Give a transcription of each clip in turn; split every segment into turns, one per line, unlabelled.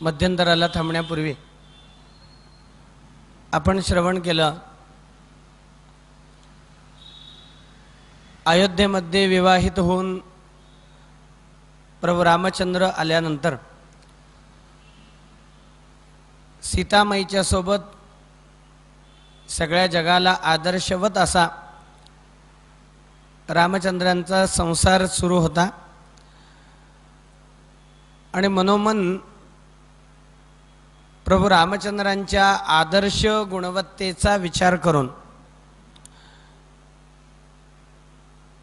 मध्यंतराला थांबण्यापूर्वी आपण श्रवण केलं, अयोध्येमध्ये विवाहित होऊन प्रभू रामचंद्र आल्यानंतर सीतामाईच्या सोबत सगळ्या जगाला आदर्शवत असा रामचंद्रांचा संसार सुरू होता आणि मनोमन प्रभू रामचंद्रांच्या आदर्श गुणवत्तेचा विचार करून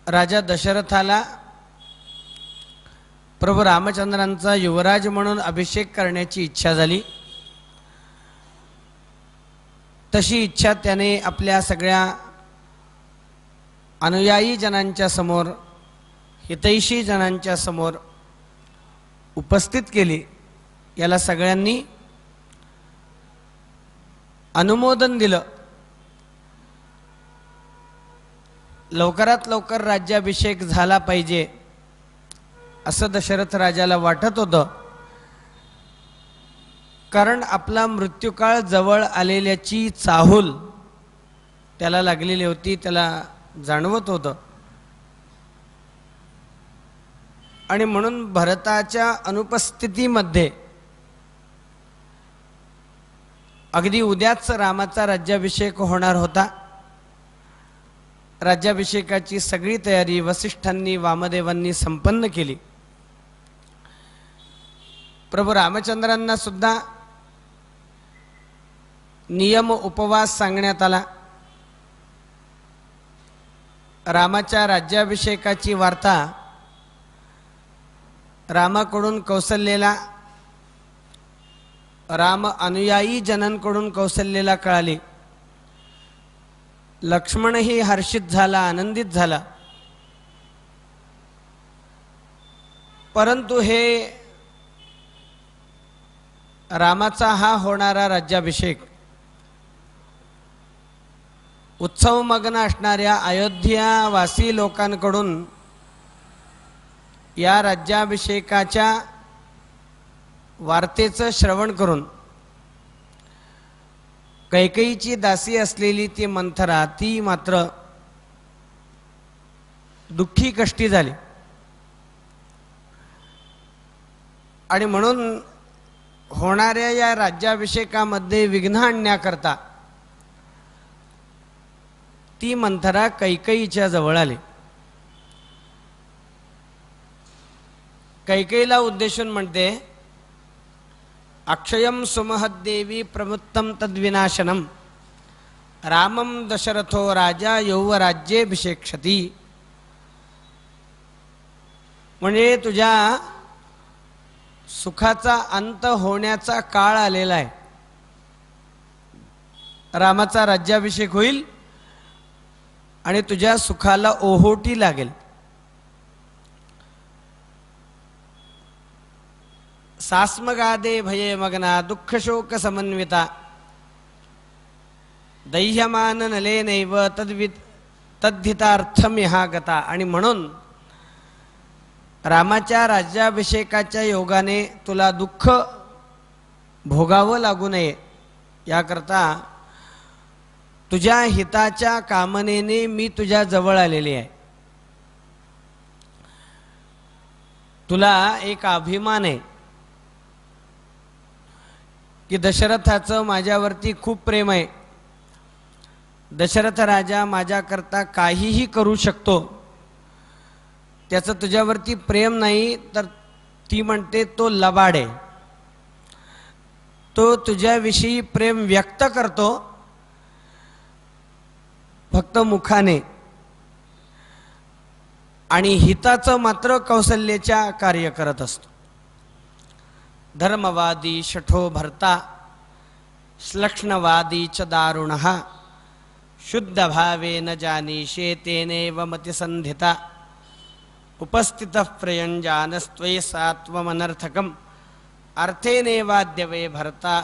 राजा दशरथाला प्रभू रामचंद्रांचा युवराज म्हणून अभिषेक करण्याची इच्छा झाली। तशी इच्छा त्याने आपल्या सगळ्या अनुयायी जनांच्या समोर, हितैषी जनांच्या समोर उपस्थित केली। याला सगळ्यांनी अनुमोदन दिलं। लवकरात लवकर राज्याभिषेक झाला पाहिजे असं दशरथ राजाला वाटत होतं, कारण आपला मृत्यूकाळ जवळ आलेल्याची चाहूल त्याला लागलेली होती, त्याला जाणवत होतं। आणि म्हणून भरताच्या अनुपस्थितीमध्ये अगदी उद्याच रामाचा राज्याभिषेक होणार होता। राज्याभिषेकाची सगळी तयारी वसिष्ठांनी वामदेवांनी संपन्न केली। प्रभू रामचंद्रांना सुद्धा नियम उपवास सांगण्यात आला। रामाच्या राज्याभिषेकाची वार्ता रामाकडून कौसल्याला, राम अनुयायी जनांकडून कौसल्याला कळाली। लक्ष्मणही हर्षित झाला, आनंदित झाला। परंतु हे रामाचा हा होणारा राज्याभिषेक उत्सवमग्न असणाऱ्या अयोध्यावासी लोकांकडून या राज्याभिषेकाच्या वार्तेचं श्रवण करून कैकेयीची दासी असलेली ती मंथरा, ती मात्र दुःखी कष्टी झाली। आणि म्हणून होणाऱ्या या राज्याभिषेकामध्ये विघ्न आणण्याकरता ती मंथरा कैकेयीच्या जवळ आली। कैकेयीला उद्देशून म्हणते, अक्षयम सुमहद्देवी प्रमुत्तम तद्विनाशनम रामम दशरथो राजा यौवराज्येभिषेक्षति। म्हणजे तुझ्या सुखाचा अंत होण्याचा काळ आलेला आहे। रामाचा राज्याभिषेक होईल आणि तुझ्या सुखाला ओहोटी लागेल। सास्मगादे भये मग्ना दुःख शोक समन्विता दह्यमान नलेनैव तद्धितार्थमिहा गता। आणि म्हणून रामाच्या राज्याभिषेकाच्या योगाने तुला दुःख भोगावं लागू नये याकरता तुझ्या हिताच्या कामनेने मी तुझ्या जवळ आलेली आहे। तुला एक अभिमान आहे की दशरथाचं माझ्यावरती खूप प्रेम आहे। दशरथ राजा माझ्याकरता काहीही करू शकतो, त्याचं तुझ्यावरती प्रेम नाही तर ती म्हणते तो लबाड आहे। तो तुझ्याविषयी प्रेम व्यक्त करतो फक्त मुखाने, आणि हिताचं मात्र कौसल्याच्या कार्य करत असतो। धर्मवादी शठो भर्ता श्लक्ष्णवादी च दारुणः शुद्ध भावे न जानीषे तेनेव मतिसंधिता उपस्थितः प्रयंजानस्त्वयि सात्वमनर्थकम् अर्थेनेवाद्यवे भर्ता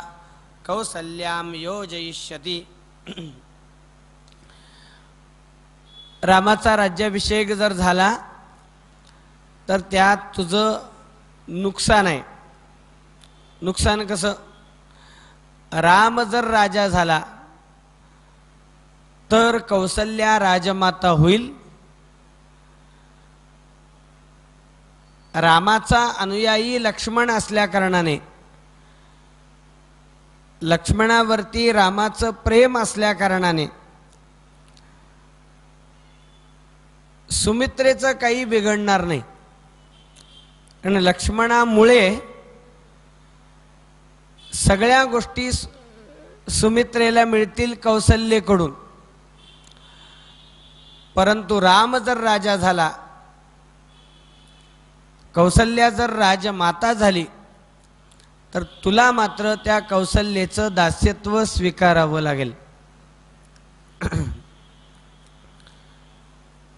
कौसल्यां योजयिष्यति। रामाचा राज्याभिषेक जर झाला तर त्यात तुझं नुकसान आहे। नुकसान कसं? राम जर राजा झाला तर कौसल्या राजमाता होईल. रामाचा अनुयायी लक्ष्मण असल्या कारणाने, लक्ष्मणावरती रामाचं प्रेम असल्या कारणाने सुमित्रेचं काही बिघडणार नाही. आणि लक्ष्मणामुळे सगळ्या गोष्टी सुमित्रेला मिळतील कौसल्येकडून. परंतु राम जर राजा झाला, कौसल्या जर राजमाता झाली, तर तुला मात्र त्या कौसल्येचं दास्यत्व स्वीकारावं लागेल.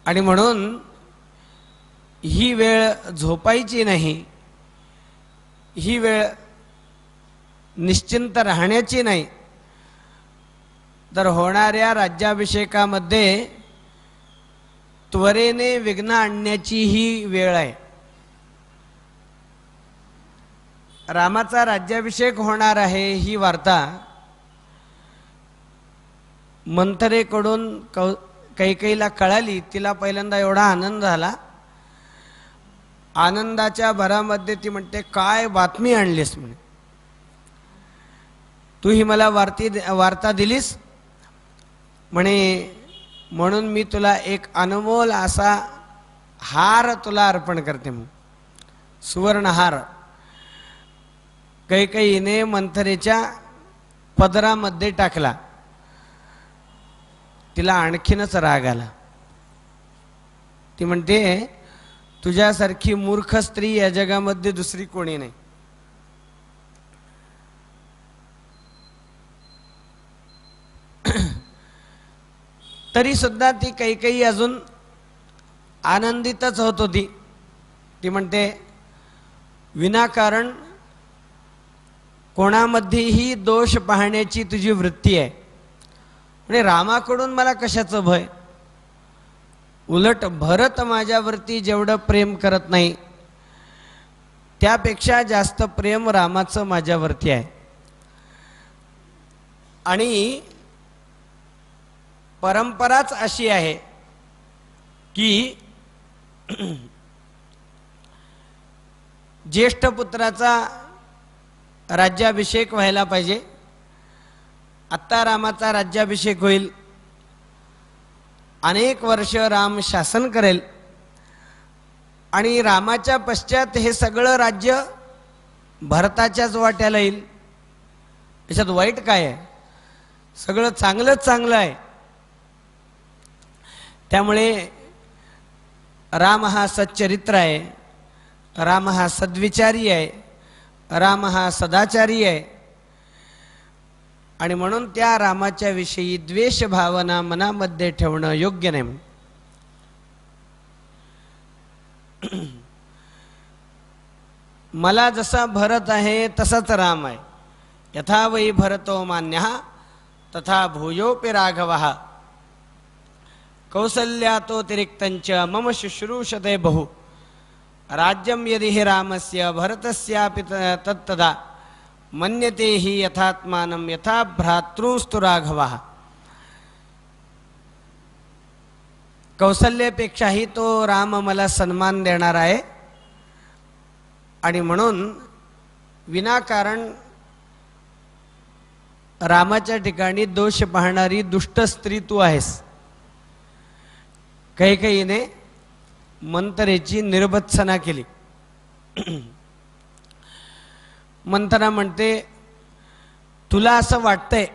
आणि म्हणून ही वेळ झोपायची नाही, ही वेळ निश्चिंत राहण्याची नाही, तर होणाऱ्या राज्याभिषेकामध्ये त्वरेने विघ्न आणण्याची ही वेळ आहे. रामाचा राज्याभिषेक होणार आहे ही वार्ता मंथरेकडून कैकेयीला कळाली. तिला पहिल्यांदा एवढा आनंद झाला. आनंदाच्या भरामध्ये ती म्हणते, काय बातमी आणलीस म्हणे, तू ही मला वार्ता दिलीस म्हणे, म्हणून मी तुला एक अनमोल असा हार तुला अर्पण करते म्हणून, सुवर्णहार. कैकेयीने मंथरेच्या पदरामध्ये टाकला. तिला आणखीनच राग आला. ती म्हणते, तुझ्यासारखी मूर्ख स्त्री या जगामध्ये दुसरी कोणी नाही. तरी सुद्धा ती कैकेयी अजून आनंदितच होत होती. ती म्हणते, विनाकारण कोणामध्येही दोष पाहण्याची तुझी वृत्ती आहे. म्हणजे रामाकडून मला कशाचं भय? उलट भरत माझ्यावरती जेवढं प्रेम करत नाही, त्यापेक्षा जास्त प्रेम रामाचं माझ्यावरती आहे. आणि परंपराच अशी आहे की ज्येष्ठ पुत्राचा राज्याभिषेक व्हायला पाहिजे. आत्ता रामाचा राज्याभिषेक होईल, अनेक वर्ष राम शासन करेल आणि रामाच्या पश्चात हे सगळं राज्य भरताच्याच वाट्याला येईल. याच्यात वाईट काय आहे? सगळं चांगलंच चांगलं आहे. त्यामुळे राम हा सच्चरित्र आहे, राम हा सद्विचारी आहे, राम हा सदाचारी आहे. आणि म्हणून त्या रामाच्या विषयी द्वेष भावना मनामध्ये ठेवणं योग्य नाही. मला जसा भरत आहे तसाच राम आहे. यथा वै भरतो मान्यः तथा भूयोपि राघवः कौसल्यातोतिरिक्तञ्च मम शुश्रूषते बहु राज्यं यदि हि रामस्य भरतस्यापि तत्तदा मन्यते हि यथात्मानं यथा भ्रातृस्तु राघवः. कौसल्यापेक्षाही तो राम मला सन्मान देणार आहे. आणि म्हणून विनाकारण रामाच्या ठिकाणी दोष पाहणारी दुष्ट स्त्री तू आहेस. कैकेयीने मंथरेची निर्भत्सना केली. मंथरा म्हणते, तुला असं वाटतंय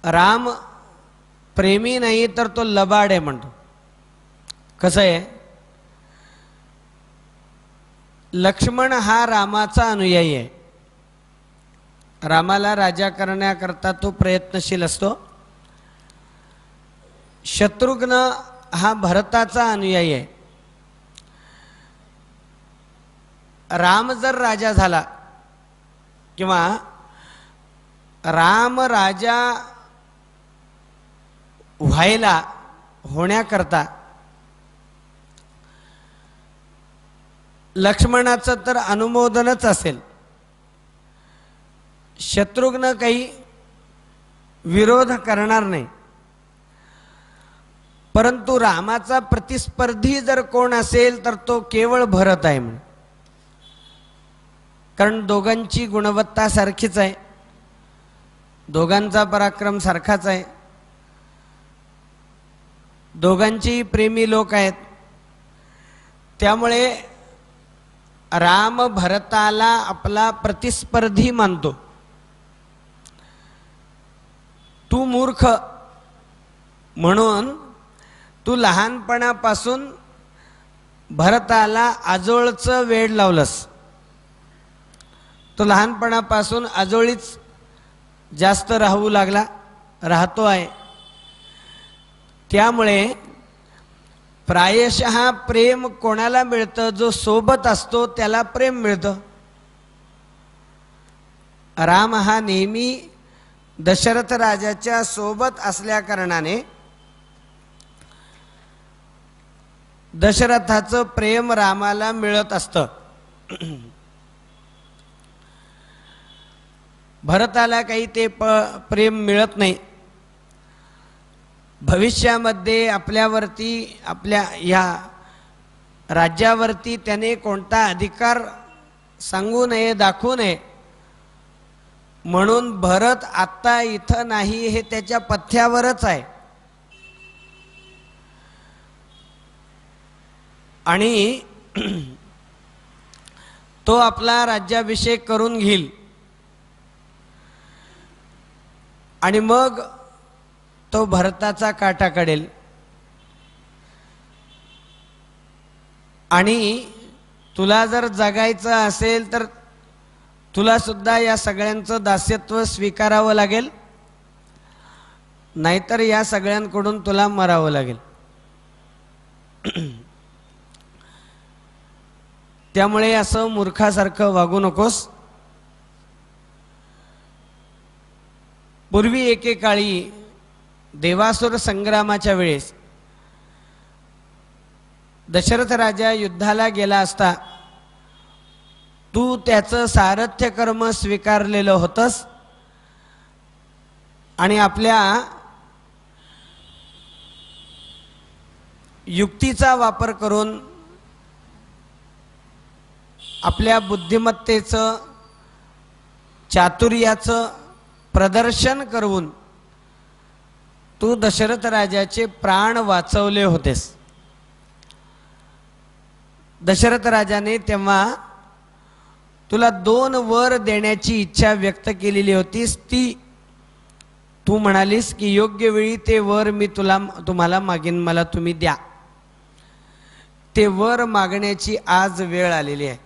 राम प्रेमी नाही तर तो लबाड आहे म्हणतो. कसं आहे, लक्ष्मण हा रामाचा अनुयायी आहे. रामाला राजा करण्याकरता तो प्रयत्नशील असतो. शत्रुघ्न हा भरताचा अनुयायी आहे. राम जर राजा झाला किंवा राम राजा होण्याकरता लक्ष्मणाचं तर अनुमोदनच असेल, शत्रुघ्न काही विरोध करणार नाही, परंतु रामाचा प्रतिस्पर्धी जर कोण असेल तर तो केवळ भरत आहे म्हणून. कारण दोघांची गुणवत्ता सारखीच आहे, दोघांचा पराक्रम सारखाच आहे, दोघांची प्रेमी लोक आहेत. त्यामुळे राम भरताला आपला प्रतिस्पर्धी मानतो. तू मूर्ख म्हणून तू लहानपणापासून भरताला आजोळचं वेड लावलंस. तो लहानपणापासून आजोळीच जास्त राहू लागला, राहतो आहे. त्यामुळे प्रायशः प्रेम कोणाला मिळतं? जो सोबत असतो त्याला प्रेम मिळतं. राम हा नेहमी दशरथ राजाच्या सोबत असल्या कारणाने दशरथाचं प्रेम रामाला मिळत असतं. भरताला काही ते प्रेम मिळत नाही. भविष्यामध्ये आपल्यावरती, आपल्या या राज्यावरती त्याने कोणता अधिकार सांगू नये, दाखवू नये, म्हणून भरत आत्ता इथं नाही हे त्याच्या पथ्यावरच आहे. आणि तो आपला राज्याभिषेक करून घेईल आणि मग तो भरताचा काटा काढेल. आणि तुला जर जगायचं असेल तर तुला सुद्धा या सगळ्यांचं दास्यत्व स्वीकारावं लागेल, नाहीतर या सगळ्यांकडून तुला मरावं लागेल. त्यामुळे असं मूर्खासारखं वागू नकोस. पूर्वी एकेकाळी देवासुर संग्रामाच्या वेळेस दशरथ राजा युद्धाला गेला असता तू त्याचं सारथ्य कर्म स्वीकारलेलं होतंस आणि आपल्या युक्तीचा वापर करून, आपल्या बुद्धिमत्तेचं, चातुर्याचं प्रदर्शन करून तू दशरथ राजाचे प्राण वाचवले होतेस. दशरथ राजाने तेव्हा तुला 2 वर देण्याची इच्छा व्यक्त केलेली होतीस. ती तू म्हणालीस की योग्य वेळी ते वर मी तुम्हाला मागीन, मला तुम्ही द्या. ते वर मागण्याची आज वेळ आलेली आहे.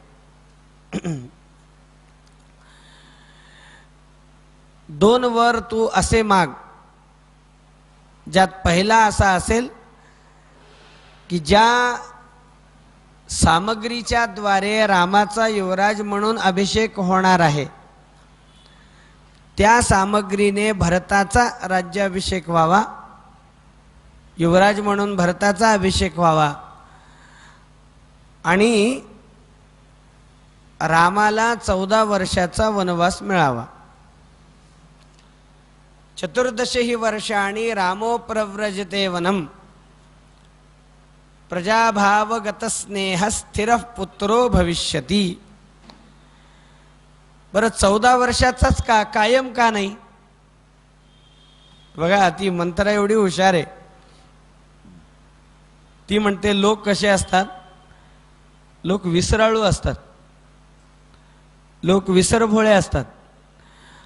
2 वर तू असे माग, ज्यात पहिला असा असेल की ज्या सामग्रीच्या द्वारे रामाचा युवराज म्हणून अभिषेक होणार आहे त्या सामग्रीने भरताचा राज्याभिषेक व्हावा, युवराज म्हणून भरताचा अभिषेक व्हावा आणि रामाला 14 वर्षाचा वनवास मिळावा. 14 वर्षाणि रामो प्रव्रजते वनम प्रजाभावगत स्नेह स्थिर पुत्रो भविष्यति. बरं 14 वर्षाचाच का, कायम का नाही? बघा, ती मंत्रा एवढी हुशार आहे. ती म्हणते लोक कसे असतात, लोक विसराळू असतात, लोक विसरभोळे असतात.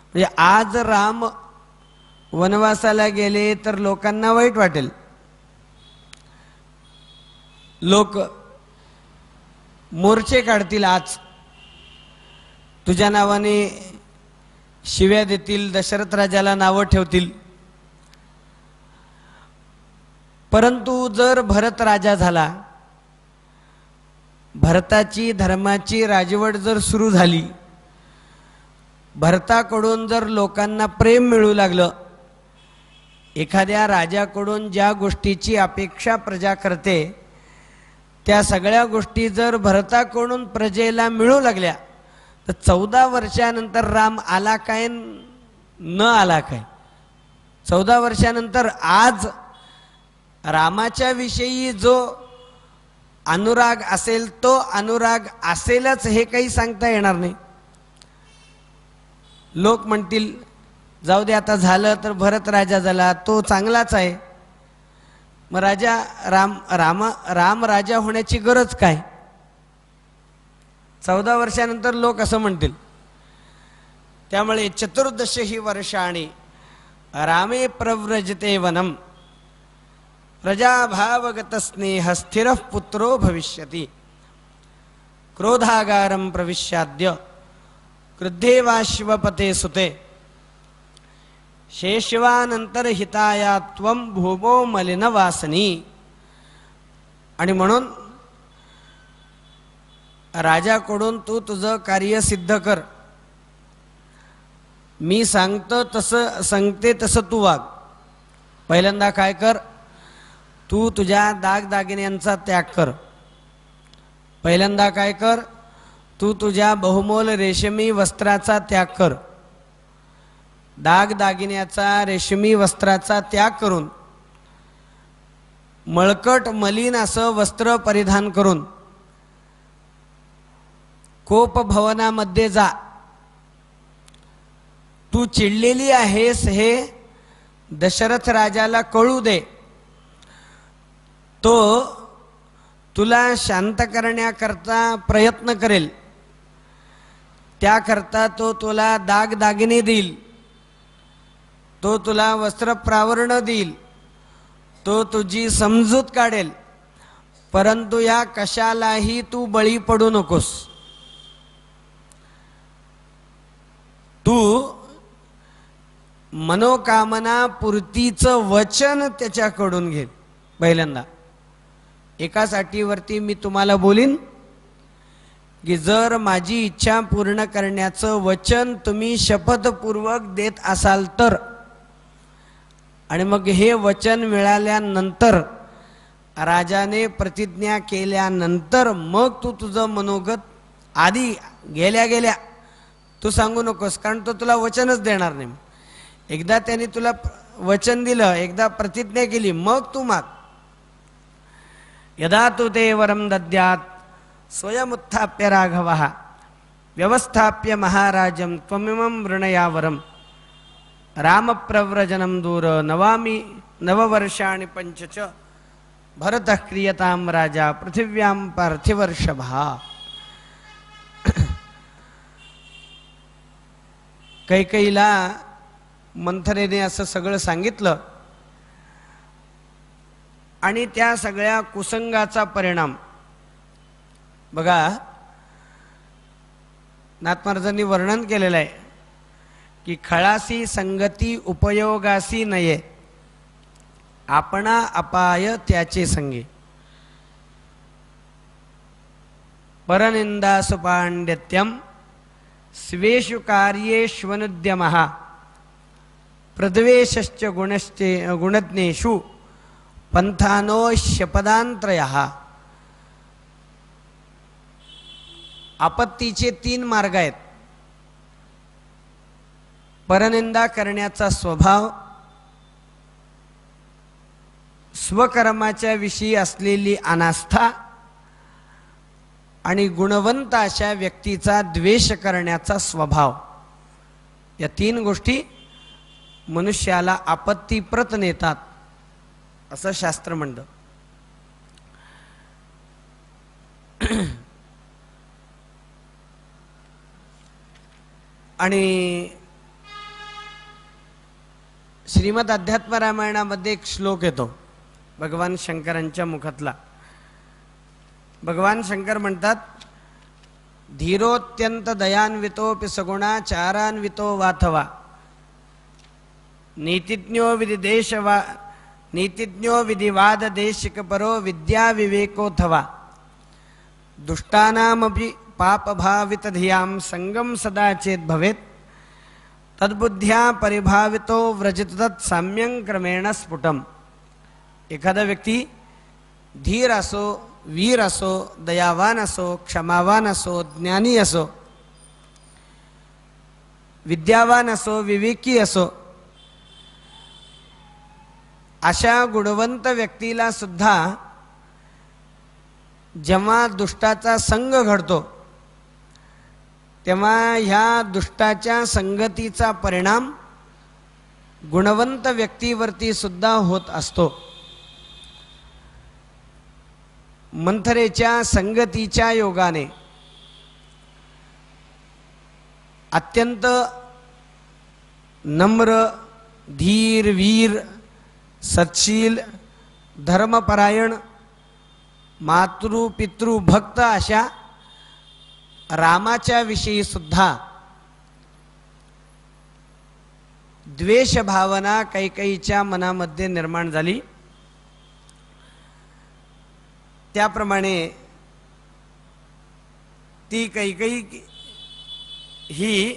म्हणजे आज राम वनवासाला गेले तर लोकांना वाईट वाटेल, लोक मोर्चे काढतील, आज तुझ्या नावाने शिव्या देतील, दशरथ राजाला नावं ठेवतील. परंतु जर भरत राजा झाला, भरताची धर्माची राजवट जर सुरू झाली, भरताकडून जर लोकांना प्रेम मिळू लागलं, एखाद्या राजाकडून ज्या गोष्टीची अपेक्षा प्रजा करते त्या सगळ्या गोष्टी जर भरताकडून प्रजेला मिळू लागल्या तर 14 वर्षानंतर राम आला काय न आला काय? 14 वर्षानंतर आज रामाच्या विषयी जो अनुराग असेल तो अनुराग असेलच हे काही सांगता येणार नाही. लोक म्हणतील जाऊ दे आता झालं तर भरत राजा झाला तो चांगलाच आहे, मग राम राजा होण्याची गरज काय? 14 वर्षानंतर लोक असं म्हणतील. त्यामुळे 14 ही वर्षाणी रामे प्रव्रजते वनम प्रजाभावगत स्नेह स्थिर पुत्रो भविष्यति क्रोधागारम प्रविश्याद्य क्रुद्धेवाश्वपते सुते शेषवानंतर हिताया त्वं भूमो मलिन वासनी. आणि म्हणून राजाकडून तू तुझं कार्य सिद्ध कर, मी सांगते तसं तू वाग. पहिल्यांदा काय कर, तू तुझ्या दागदागिन्यांचा त्याग कर. पहिल्यांदा काय कर, तू तुझ्या बहुमोल रेशमी वस्त्राचा त्याग कर. दागदागिन्याचा रेशमी वस्त्राचा त्याग करून मळकट मलिन असं वस्त्र परिधान करून कोपभवनामध्ये जा. तू चिडलेली आहेस हे दशरथ राजाला कळू दे. तो तुला शांत करण्याकरता प्रयत्न करेल, त्याकरता तो तुला दागदागिने देईल, तो तुला वस्त्रप्रावरण देईल, तो तुझी समजूत काढेल, परंतु या कशालाही तू बळी पडू नकोस. तू मनोकामना पूर्तीचं वचन त्याच्याकडून घे. पहिल्यांदा एका साठीवरती मी तुम्हाला बोलीन की जर माझी इच्छा पूर्ण करण्याचं वचन तुम्ही शपथपूर्वक देत असाल तर, आणि मग हे वचन मिळाल्यानंतर राजाने प्रतिज्ञा केल्यानंतर मग तू तुझं मनोगत आधी गेल्या तू सांगू नकोस, कारण तो तुला वचनच देणार नाही. एकदा त्याने तुला वचन दिलं, एकदा प्रतिज्ञा केली, मग तू माग. यदा तु ते वरम दद्यात् स्वयमुत्थाप्य राघवः व्यवस्थाप्य महाराजं त्वमिमं वृणयावरम रामप्रव्रजनं दूर नवामि नववर्षाणि पंचच भरतः क्रियतां राजा पृथिव्यां पार्थिवर्षभः. कैकेयीला मंथरेने असं सगळं सांगितलं आणि त्या सगळ्या कुसंगाचा परिणाम बघा नाथमहाराजांनी वर्णन केलेलं आहे की खळासी संगती उपयोगासी नये, आपणा अपाय त्याचे संगे. परनिंदासु पांडित्यम स्वेषु कार्येष्वनुद्यमः प्रद्वेषश्च गुणज्ञेषु पंथानोश्यपदांत्रयः. आपत्तीचे 3 मार्ग आहेत. परनिंदा करण्याचा स्वभाव, स्वकर्माच्या विषयी असलेली अनास्था आणि गुणवंत अशा व्यक्तीचा द्वेष करण्याचा स्वभाव. या 3 गोष्टी मनुष्याला आपत्तीप्रत नेतात असं शास्त्र म्हणतं. आणि श्रीमद अध्यात्म रामायणामध्ये एक श्लोक येतो भगवान शंकरांच्या मुखातला. भगवान शंकर म्हणतात, धीरोत्यंत दयान्वितोपि सगुणाचारान्वितो वाथवा नीतिज्ञो विधिवाद देशिकपरो विद्या विवेकोथवा दुष्टानामपि पापभावित धियां संगम सदा चेत भवेत् तद्बुद्ध्या परिभावितो व्रजत तत् साम्यं क्रमेण स्फुटम. एखादा व्यक्ती धीर असो, वीर असो, दयावान असो, क्षमावान असो, ज्ञानी असो, विद्यावान असो, विवेकी असो, अशा गुणवंत व्यक्तीला सुद्धा जेव्हा दुष्टाचा संग घडतो तेव्हा ह्या दुष्टाच्या संगतीचा परिणाम गुणवंत व्यक्तीवरती सुद्धा होत असतो. मंथरेच्या संगतीच्या योगाने अत्यंत नम्र, धीर, वीर, सत्शील, धर्मपरायण, मातृ पितृ भक्त अशा रामाच्या विषयी सुद्धा द्वेष भावना कैकेयीच्या मनामध्ये निर्माण झाली. त्याप्रमाणे ती कैकेयी ही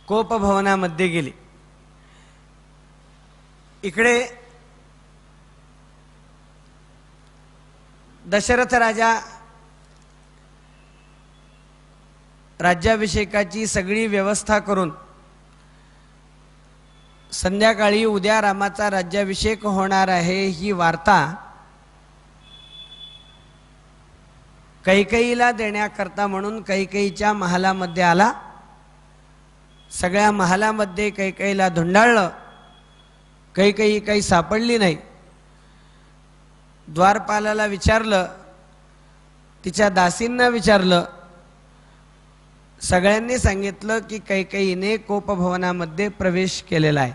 कोपभवनामध्ये गेली. इकडे दशरथ राजा राज्याभिषेकाची सगळी व्यवस्था करून संध्याकाळी उद्या रामाचा राज्याभिषेक होणार आहे ही वार्ता कैकेयीला देण्याकरता म्हणून कैकेयीच्या महालामध्ये आला. सगळ्या महालामध्ये कैकेयीला धुंडाळलं. कैकेयी काही सापडली नाही. द्वारपालाला विचारलं, तिच्या दासींना विचारलं, सगळ्यांनी सांगितलं की कैकेयीने कोपभवनामध्ये प्रवेश केलेला आहे.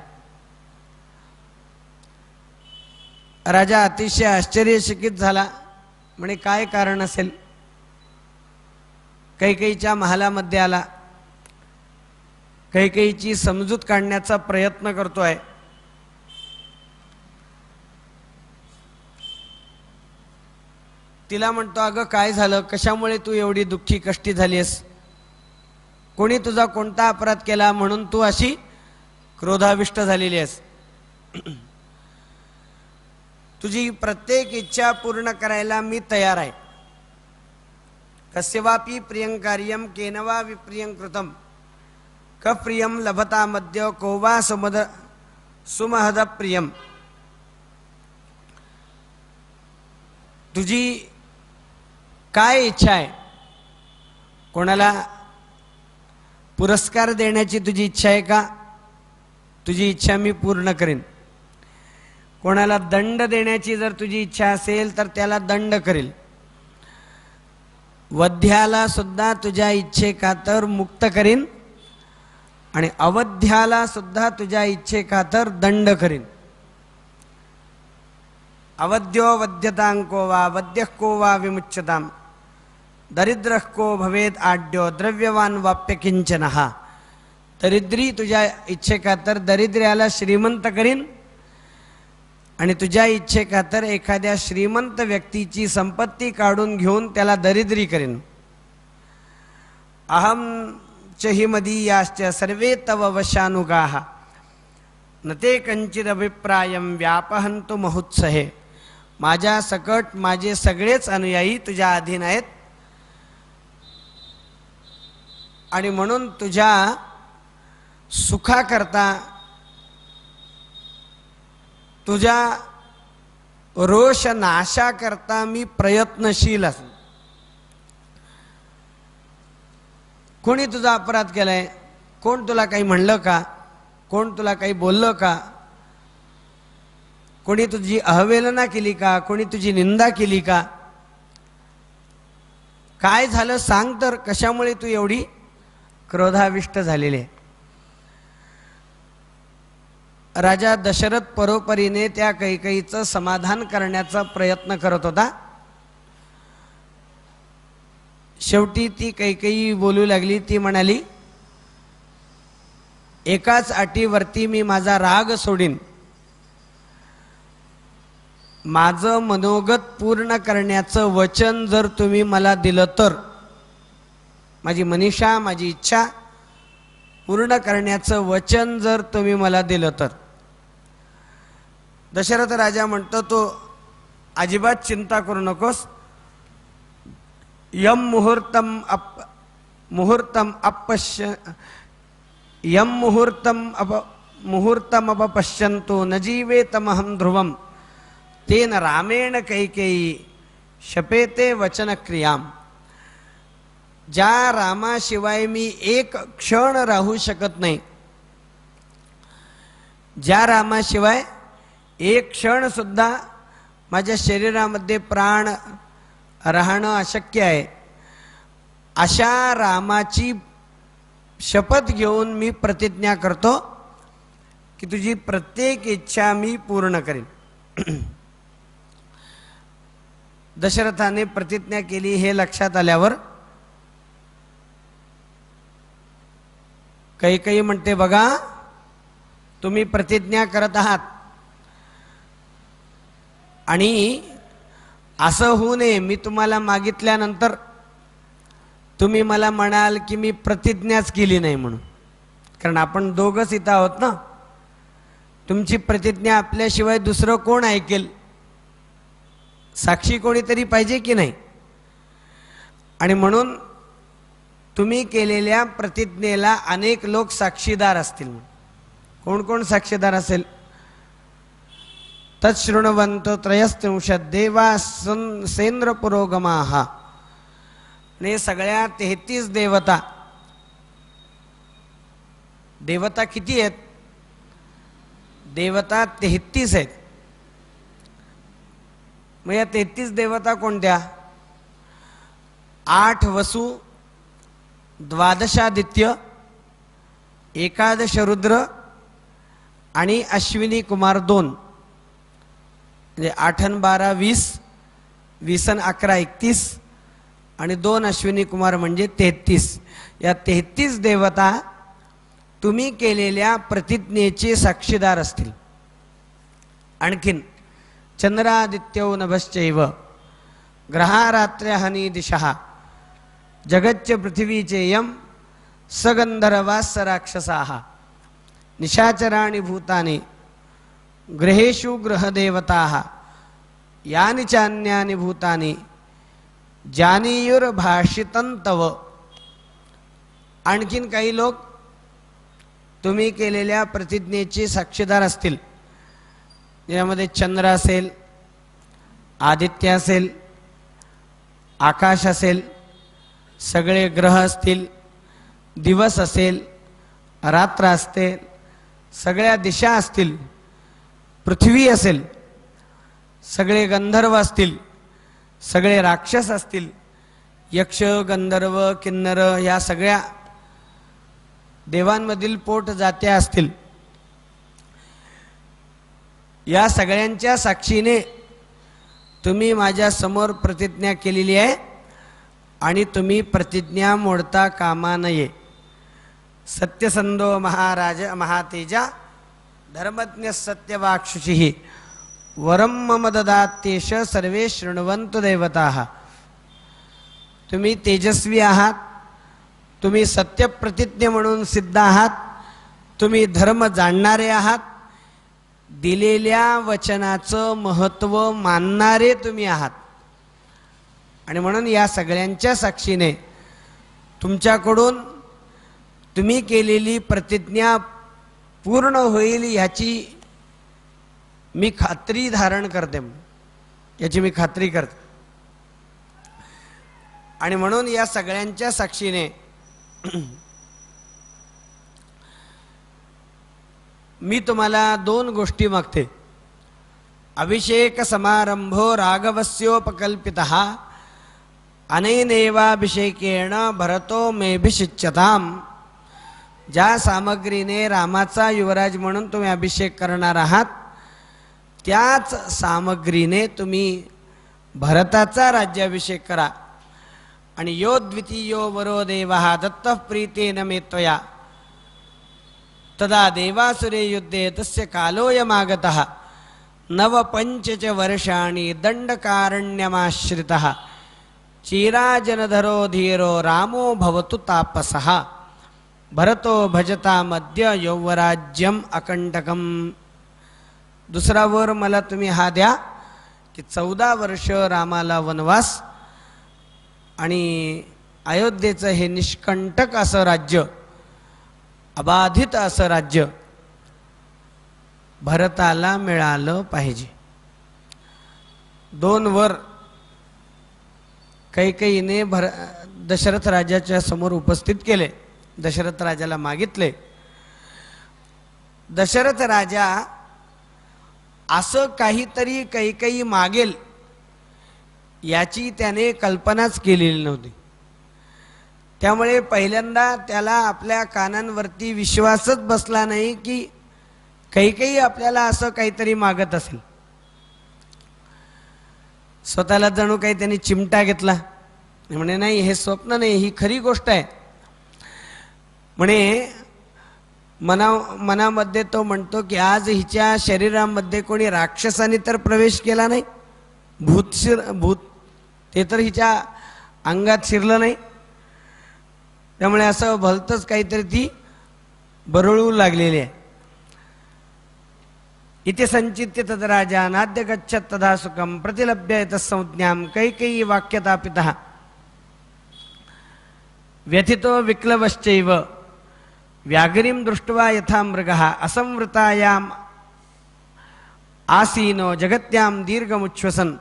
राजा अतिशय आश्चर्यचकित झाला. म्हणे काय कारण असेल? कैकेयीच्या महालामध्ये आला, कैकेयीची समजूत काढण्याचा प्रयत्न करतोय. तिला म्हणतो, अगं काय झालं, कशामुळे तू एवढी दुःखी कष्टी झालीस? कोणी तुझा कोणता अपराध केला म्हणून तू अशी क्रोधाविष्ट झालेली आहेस? तुझी प्रत्येक इच्छा पूर्ण करायला मी तयार आहे. कस्यवापि प्रियं कार्यं केन वा विप्रियं कृतं कप्रियं लभता मद्य को वा सुमहद प्रियं. तुझी काय इच्छा आहे? कोणाला पुरस्कार देण्याची तुझी इच्छा आहे का? तुझी इच्छा मी पूर्ण करेन. कोणाला दंड देण्याची जर तुझी इच्छा असेल तर त्याला दंड करेल. वध्याला सुद्धा तुझ्या इच्छेखातर मुक्त करीन आणि अवध्याला सुद्धा तुझ्या इच्छेखातर दंड करीन. अवध्यो वध्यतां को वा वध्यः को वा विमुच्यतां दरिद्रः को भवेद आड्यो द्रव्यवान वाप्य किंचनः. दरिद्री तुझ्या इच्छेखातर दरिद्र्याला श्रीमंत करीन आणि तुझ्या इच्छेखातर एखाद्या श्रीमंत व्यक्तीची संपत्ती काढून घेऊन त्याला दरिद्री करीन. अहम च हि मदीयाश्च सर्वे तव वशानुगाः न ते कंचिद अभिप्रायं व्यापहन्तु महोत्सहे. माझ्या सकट माझे सगळेच अनुयायी तुझ्या अधीन आहेत आणि म्हणून तुझ्या सुखाकरता, तुझ्या रोष नाशाकरता मी प्रयत्नशील असेन. कोणी तुझा अपराध केलाय? कोण तुला काही म्हणलं का? कोण तुला काही बोललं का? कोणी तुझी अवहेलना केली का? कोणी तुझी निंदा केली का? काय झालं सांग तर, कशामुळे तू एवढी क्रोधाविष्ट झालेली आहे? राजा दशरथ परोपरीने त्या कैकेयीचं समाधान करण्याचा प्रयत्न करत होता. शेवटी ती कैकेयी बोलू लागली. ती म्हणाली, एकाच अटीवरती मी माझा राग सोडीन. माझं मनोगत पूर्ण करण्याचं वचन जर तुम्ही मला दिलं तर, माझी मनीषा, माझी इच्छा पूर्ण करण्याचं वचन जर तुम्ही मला दिलं तर. दशरथ राजा म्हणतो तो अजिबात चिंता करू नकोस. यम मुहूर्तम अपपश्यन्तो न जीवेतमहं ध्रुवम तेन रामेण कैकेयी शपेते वचन क्रियाम. ज्या रामाशिवाय मी एक क्षण राहू शकत नाही, ज्या रामाशिवाय एक क्षण सुद्धा माझ्या शरीरामध्ये प्राण राहणं अशक्य आहे, अशा रामाची शपथ घेऊन मी प्रतिज्ञा करतो की तुझी प्रत्येक इच्छा मी पूर्ण करेन. दशरथाने प्रतिज्ञा केली हे लक्षात आल्यावर कैकेयी म्हणते, बघा तुम्ही प्रतिज्ञा करत आहात आणि असं होऊ नये मी तुम्हाला मागितल्यानंतर तुम्ही मला म्हणाल की मी प्रतिज्ञाच केली नाही म्हणून. कारण आपण दोघंच इथं आहोत ना, तुमची प्रतिज्ञा आपल्याशिवाय दुसरं कोण ऐकेल? साक्षी कोणीतरी पाहिजे की नाही? आणि म्हणून तुम्ही केलेल्या प्रतिज्ञेला अनेक लोक साक्षीदार असतील. कोण कोण साक्षीदार असेल? तच्छृण्वन्तो त्रयस्त्रिंशत् देवा सेंद्र पुरोगमाः. ने सगळ्या 33 देवता. देवता किती आहेत? देवता 33 आहेत. मग या 33 देवता कोणत्या? 8 वसु, 12 आदित्य, 11 रुद्र आणि अश्विनी कुमार 2. म्हणजे 8 आणि 12 20, 20 आणि 11 31 आणि 2 अश्विनी कुमार म्हणजे 33. या 33 देवता तुम्ही केलेल्या प्रतिज्ञेचे साक्षीदार असतील. आणखीन चंद्रादित्यो नभश्चैव ग्रहा रात्र्यहनी दिशः जगच्च पृथिवीचेयम सगंधर्वास्स राक्षसाः निशाचराणि भूतानि ग्रहेषु ग्रहदेवताः यानि चान्यानि भूतानि जानीयुर्भाषितं तव. आणखीन काही लोक तुम्ही केलेल्या प्रतिज्ञेचे साक्षीदार असतील. यामध्ये चंद्र असेल, आदित्य असेल, आकाश असेल, सगळे ग्रह असतील, दिवस असेल, रात्र असते, सगळ्या दिशा असतील, पृथ्वी असेल, सगळे गंधर्व असतील, सगळे राक्षस असतील, यक्ष गंधर्व किन्नर या सगळ्या देवांमधील पोट जात्या असतील. या सगळ्यांच्या साक्षीने तुम्ही माझ्या समोर प्रतिज्ञा केलेली आहे आणि तुम्ही प्रतिज्ञा मोडता कामा नये. सत्यसंधो महाराज महातेजा धर्मज्ञ सत्यवाक्षुषी वरम मम ददात्येष सर्वे शृण्वन्तु देवताः. तुम्ही तेजस्वी आहात, तुम्ही सत्यप्रतिज्ञ म्हणून सिद्ध आहात, तुम्ही धर्म जाणणारे आहात, दिलेल्या वचनाचं महत्त्व मानणारे तुम्ही आहात. आणि म्हणून या सगळ्यांच्या साक्षीने तुमच्याकडून तुम्ही केलेली प्रतिज्ञा पूर्ण होईल याची मी खात्री धारण करते, याची मी खात्री करते. आणि म्हणून या सगळ्यांच्या साक्षीने मी तुम्हाला 2 गोष्टी मागते. अभिषेक समारंभो राघवस्योपकल्पितः अनेनैवाभिषेकेण भरतो मेभिषिच्यताम. ज्या सामग्रीने रामाचा युवराज म्हणून तुम्ही अभिषेक करणार आहात त्याच सामग्रीने तुम्ही भरताचा राज्याभिषेक करा. आणि यो द्वितीयो वरो देवः दत्तः प्रीतेन मे त्वया तदा देवासुरे युद्धे तस्य कालोयमागतः 95 वर्षाणि दंडकारण्यमाश्रितः चिराजनधरो धीरो रामो भवतु तापसः भरतो भजता मध्य यौवराज्यम अकंटकम. दुसरा वर मला तुम्ही हा द्या की 14 वर्ष रामाला वनवास आणि अयोध्येचं हे निष्कंटक असं राज्य, अबाधित असं राज्य भरताला मिळालं पाहिजे. 2 वर कैकेयीने दशरथ राजाच्या समोर उपस्थित केले. दशरथ राजाला मागितले. दशरथ राजा असं काहीतरी कैकेयी मागेल याची त्याने कल्पनाच केलेली नव्हती. त्यामुळे पहिल्यांदा त्याला आपल्या कानांवरती विश्वासच बसला नाही की कैकेयी आपल्याला असं काहीतरी मागत असेल. स्वतःला जणू काही त्यांनी चिमटा घेतला. म्हणे नाही, हे स्वप्न नाही, ही खरी गोष्ट आहे. म्हणे मनामध्ये तो म्हणतो की आज हिच्या शरीरामध्ये कोणी राक्षसाने तर प्रवेश केला नाही, भूत ते तर हिच्या अंगात शिरलं नाही. त्यामुळे असं भलतंच काहीतरी ती बरळू लागलेली आहे. इति संचित्य तद राजा नाद्य गच्छत तदा सुखम प्रतिलभ्य तत्संज्ञां कैकेयी वाक्यतापितः व्यथितो विक्लवश्चैव व्याघ्रीं दृष्ट्वा यथा मृगः असंवृतायाम् आसीनो जगत्यां दीर्घमुच्छ्वसन.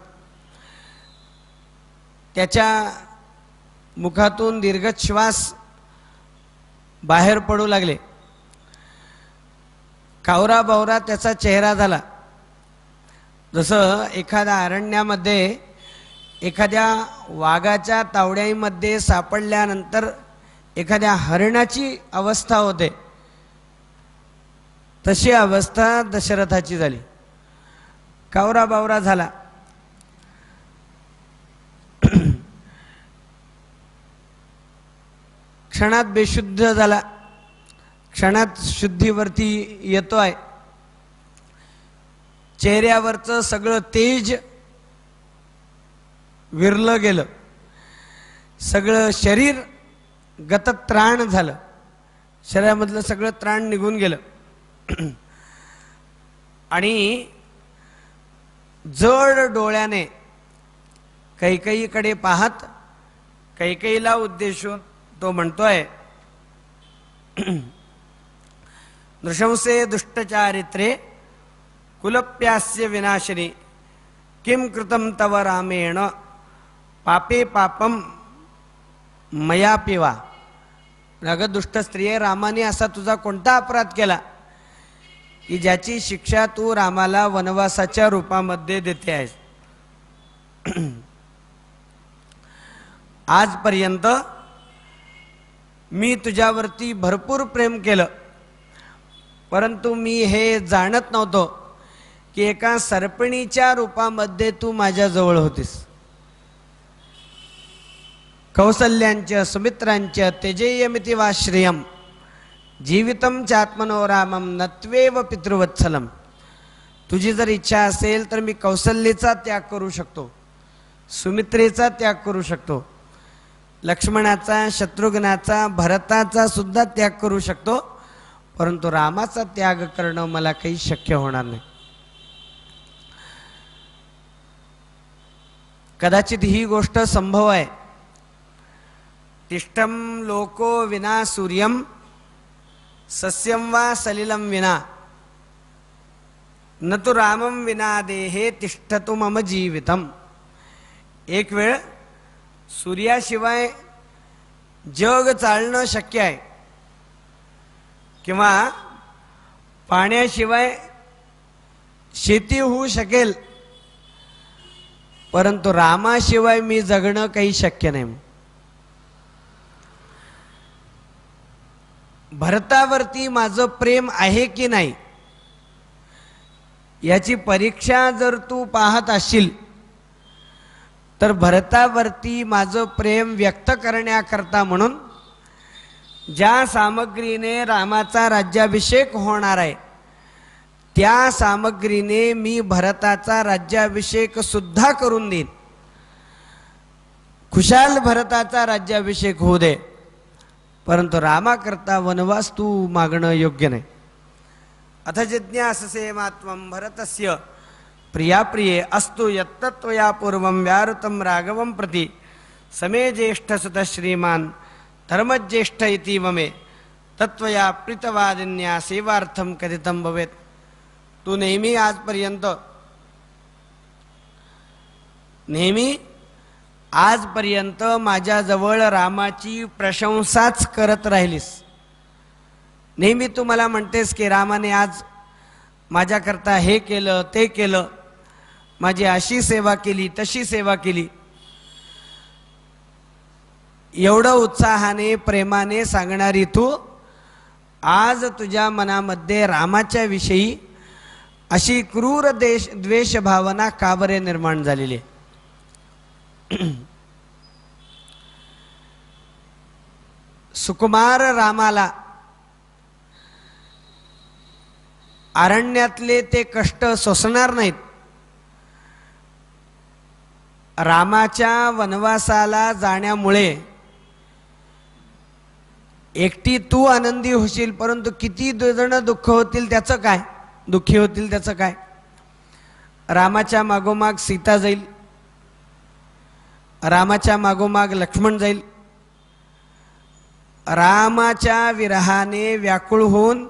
त्याच्या मुखातून दीर्घश्वास बाहेर पडू लागले. कावरा बावरा त्याचा चेहरा झाला. जसं एखाद्या अरण्यामध्ये एखाद्या वाघाच्या तावड्यामध्ये सापडल्यानंतर एखाद्या हरणाची अवस्था होते, तशी अवस्था दशरथाची झाली. कावरा बावरा झाला. क्षणात बेशुद्ध झाला. क्षणात शुद्धीवरती येतोय. चेहऱ्यावरचं सगळं तेज विरलं गेलं. सगळं शरीर गतत्राण झालं. शरीरामधलं सगळं त्राण निघून गेलं. आणि जड डोळ्याने कैकेयीकडे पाहत कैकेयीला उद्देशून तो म्हणतोय, नृशंसे दुष्टचारित्रे कुलप्यास्य विनाशिनी किं कृतं तव रामेण पापे पापम मयापिवा. अगं दुष्ट स्त्रिये, रामाने असा तुझा कोणता अपराध केला की ज्याची शिक्षा तू रामाला वनवासाच्या रूपामध्ये देते आहेस. आजपर्यंत मी तुझ्यावरती भरपूर प्रेम केलं, परंतु मी हे जाणत नव्हतो की एका सर्पिणीच्या रूपामध्ये तू माझ्याजवळ होतीस. कौसल्यांच्या सुमित्रांच्या तेजेयमिति वा श्रियम जीवितम चात्मनो रामम नत्वेव पितृवत्सलम. तुझी जर इच्छा असेल तर मी कौसल्येचा त्याग करू शकतो, सुमित्रेचा त्याग करू शकतो, लक्ष्मणाचा, शत्रुघ्नाचा, भरताचा सुद्धा त्याग करू शकतो, परंतु रामाचा त्याग करणं मला काही शक्य होणार नाही. कदाचित ही गोष्ट संभव आहे. तिष्ठम लोको विना सूर्यम सस्यम वा सलिलम विना न तो रामम विना देहे तिष्ठतु मम जीवितम. एक वेळ सूर्याशिवाय जग चालणं शक्य आहे किंवा पाण्याशिवाय शेती होऊ शकेल, परंतु रामाशिवाय मी जगणं काही शक्य नाही. भरतावरती माझं प्रेम आहे की नाही याची परीक्षा जर तू पाहत असशील तर भरतावरती माझं प्रेम व्यक्त करण्याकरता म्हणून ज्या सामग्रीने रामाचा राज्याभिषेक होणार आहे त्या सामग्रीने मी भरताचा राज्याभिषेक सुद्धा करून देईन. खुशाल भरताचा राज्याभिषेक होऊ दे, परंतु रामाकरता वनवास तू मागणं योग्य नाही. अथ जिज्ञाससे मात्वं भरतस्य प्रिया प्रिये अस्तु यत्तत्वया पूर्वं व्यारुतं राघवं प्रति समे ज्येष्ठसुतः श्रीमान् धर्मज्येष्ठ इति वमे तत्वया प्रीतवादिन्या सेवार्थं कथितं भवेत्. तू नेहमी आजपर्यंत माझ्याजवळ रामाची प्रशंसाच करत राहिलीस. नेहमी तू मला म्हणतेस की रामाने आज माझ्याकरता हे केलं ते केलं, माझी अशी सेवा केली तशी सेवा केली. एवढं उत्साहाने प्रेमाने सांगणारी तू आज तुझ्या मनामध्ये रामाच्या विषयी अशी क्रूर द्वेष भावना का बरे निर्माण झालेली. सुकुमार रामाला अरण्यातले ते कष्ट सोसणार नाहीत. रामाच्या वनवासाला जाण्यामुळे एकटी तू आनंदी होशील, परंतु किती जण दुःख होतील त्याचं काय, दुःखी होतील त्याचं काय. रामाच्या मागोमाग सीता जाईल, रामाच्या मागोमाग लक्ष्मण जाईल. रामाच्या विरहाने व्याकुळ होऊन,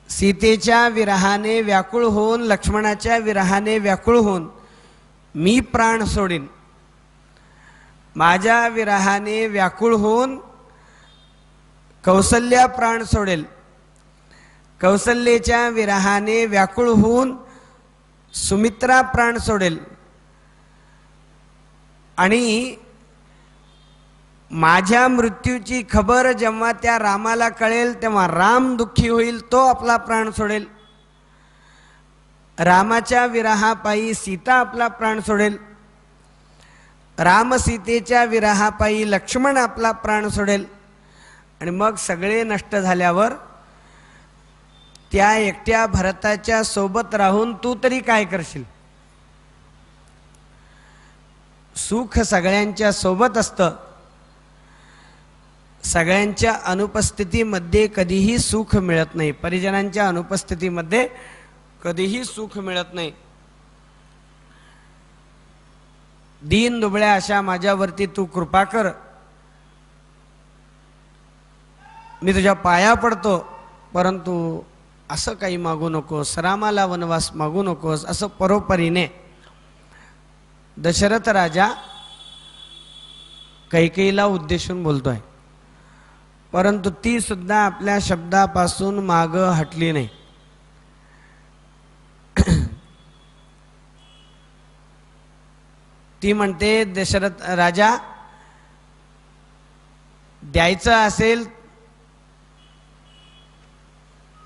सीतेच्या विरहाने व्याकुळ होऊन, लक्ष्मणाच्या विरहाने व्याकुळ होऊन मी प्राण सोडीन. माझ्या विरहाने व्याकुळ होऊन कौसल्या प्राण सोडेल. कौसल्याच्या विरहाने व्याकुळ होऊन सुमित्रा प्राण सोडेल. आणि माझ्या मृत्यूची खबर जेव्हा त्या रामाला कळेल तेव्हा राम दुःखी होईल, तो आपला प्राण सोडेल. रामाच्या विरहापायी सीता आपला प्राण सोडेल. राम सीतेच्या विरहापायी लक्ष्मण आपला प्राण सोडेल. आणि मग सगळे नष्ट झाल्यावर त्या एकट्या भरताच्या सोबत राहून तू तरी काय करशील. सुख सगळ्यांच्या सोबत असतं, सगळ्यांच्या अनुपस्थितीमध्ये कधीही सुख मिळत नाही. परिजनांच्या अनुपस्थितीमध्ये कधीही सुख मिळत नाही. दीन दुबळ्या अशा माझ्यावरती तू कृपा कर, मी तुझ्या पाया पडतो, परंतु असं काही मागू नकोस, रामाला वनवास मागू नकोस, असं परोपरीने दशरथ राजा कैकेयीला उद्देशून बोलतोय. परंतु ती सुद्धा आपल्या शब्दापासून माग हटली नाही. ती म्हणते, दशरथ राजा द्यायचं असेल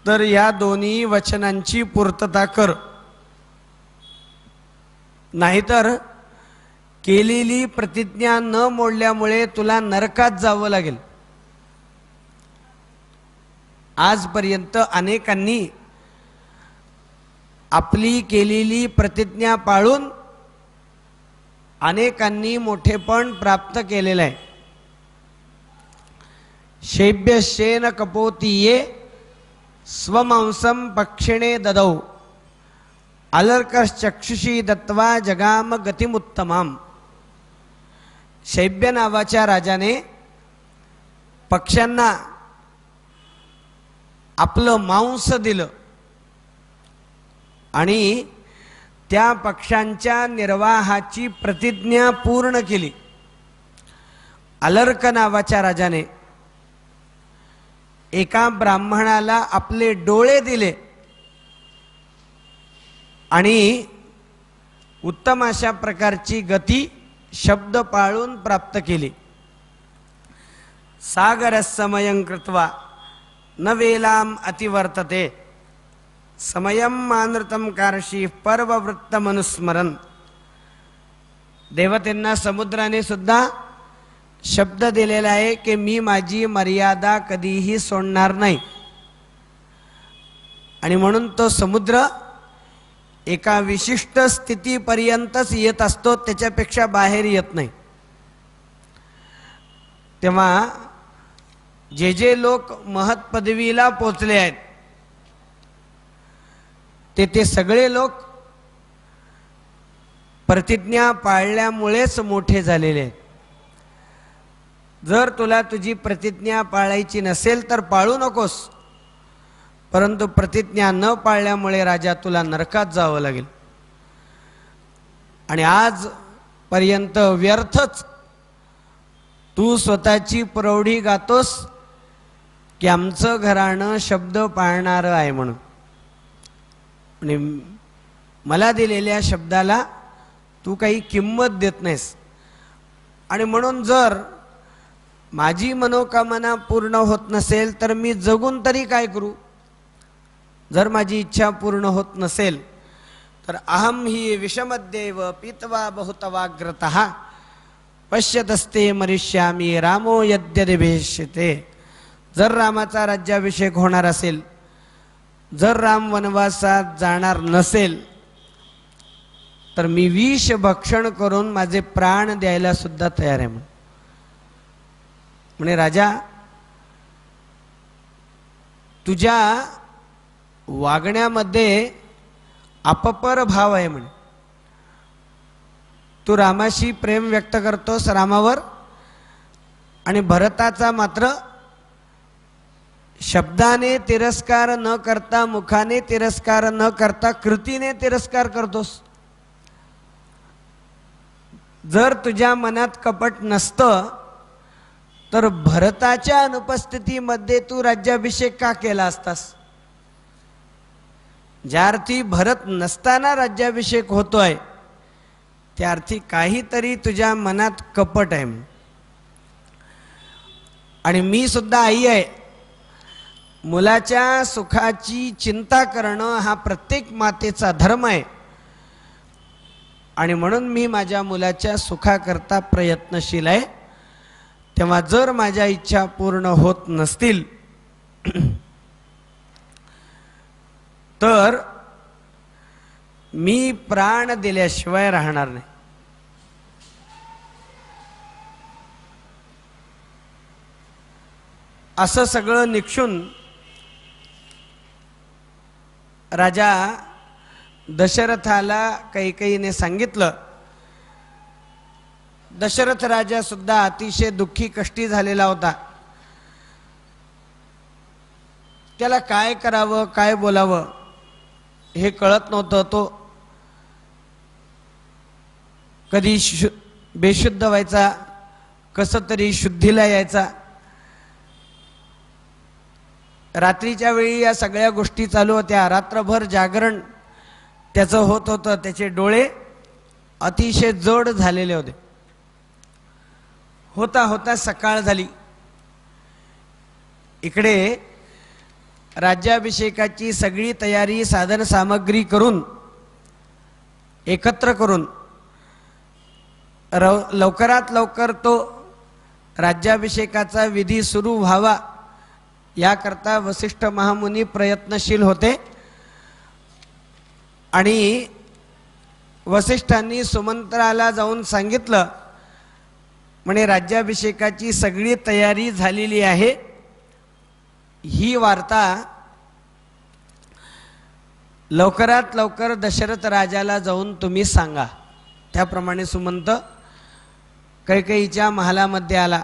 तर या दोन्ही वचनांची पूर्तता कर, नाहीतर केलेली प्रतिज्ञा न मोडल्यामुळे तुला नरकात जावं लागेल. आजपर्यंत अनेकांनी आपली केलेली प्रतिज्ञा पाळून अनेकांनी मोठेपण प्राप्त केलेलं आहे. शैब्यशेन कपोतीये स्वमांसम पक्षिणे ददौ अलर्कश्चक्षुषी दत्वा जगाम गतिमुत्तमाम. शैब्य नावाच्या राजाने पक्ष्यांना आपलं मांस दिलं आणि त्या पक्ष्यांच्या निर्वाहाची प्रतिज्ञा पूर्ण केली. अलर्क नावाच्या राजाने एका ब्राह्मणाला आपले डोळे दिले आणि उत्तम अशा प्रकारची गती शब्द पाळून प्राप्त केली. सागरसमयं कृत्वा न वेलाम अतिवर्तते समयं मानृतं कार्षी पर्ववृत्तमनुस्मरन्. देवतेंना समुद्राने सुद्धा शब्द दिलेला आहे की मी माझी मर्यादा कधीही सोडणार नाही. आणि म्हणून तो समुद्र एका विशिष्ट स्थितीपर्यंतच येत असतो, त्याच्यापेक्षा बाहेर येत नाही. तेव्हा जे जे लोक महत पदवीला पोचले आहेत ते सगळे लोक प्रतिज्ञा पाळल्यामुळेच मोठे झालेले आहेत. जर तुला तुझी प्रतिज्ञा पाळायची नसेल तर पाळू नकोस, परंतु प्रतिज्ञा न पाळल्यामुळे राजा तुला नरकात जावं लागेल. आणि आज पर्यंत व्यर्थच तू स्वतःची प्रौढी गातोस की आमचं घराणं शब्द पाळणारं आहे म्हणून. आणि मला दिलेल्या शब्दाला तू काही किंमत देत नाहीस. आणि म्हणून जर माझी मनोकामना पूर्ण होत नसेल तर मी जगून तरी काय करू. जर माझी इच्छा पूर्ण होत नसेल तर अहम ही विषमद्यैव पीत्वा बहुतवाग्रतः पश्यतस्ते मरिष्यामी रामो यद्यदिभेष्यते. जर रामाचा राज्याभिषेक होणार असेल, जर राम वनवासात जाणार नसेल तर मी विष भक्षण करून माझे प्राण द्यायला सुद्धा तयार आहे. म्हणे राजा, तुझ्या वागण्यामध्ये अपपर भाव आहे म्हणे. तू रामाशी प्रेम व्यक्त करतोस रामावर, आणि भरताचा मात्र शब्दाने तिरस्कार न करता, मुखाने तिरस्कार न करता कृतीने तिरस्कार करतोस. जर तुझ्या मनात कपट नसतं तर भरताच्या अनुपस्थितीमध्ये तू राज्याभिषेक का केला असतास. ज्या अर्थी भरत नसताना राज्याभिषेक होतोय त्या अर्थी काहीतरी तुझ्या मनात कपट आहे. आणि मी सुद्धा आई आहे. मुलाच्या सुखाची चिंता करणं हा प्रत्येक मातेचा धर्म आहे. आणि म्हणून मी माझ्या मुलाच्या सुखाकरता प्रयत्नशील आहे. तेव्हा जर माझ्या इच्छा पूर्ण होत नसतील तर मी प्राण दिल्याशिवाय राहणार नाही. असं सगळं निक्षून राजा दशरथाला कैकेयीने सांगितलं. दशरथ राजा सुद्धा अतिशय दुःखी कष्टी झालेला होता. त्याला काय करावं काय बोलावं हे कळत नव्हतं. तो कधी बेशुद्ध व्हायचा, कसं तरी शुद्धीला यायचा. रात्रीच्या वेळी या सगळ्या गोष्टी चालू होत्या. रात्रभर जागरण त्याचं होत होतं. त्याचे डोळे अतिशय जड झालेले होते. होता होता सकाळ झाली. इकडे राज्याभिषेकाची सगळी तयारी साधन सामग्री करून एकत्र करून लवकरात लवकर तो राज्याभिषेकाचा विधी सुरू व्हावा याकरता वसिष्ठ महामुनी प्रयत्नशील होते. आणि वसिष्ठांनी सुमंत्राला जाऊन सांगितलं, म्हणे राज्याभिषेकाची सगळी तयारी झालेली आहे. ही वार्ता लवकरात लवकर दशरथ राजाला जाऊन तुम्ही सांगा. त्याप्रमाणे सुमंत कैकेयीच्या महालामध्ये आला.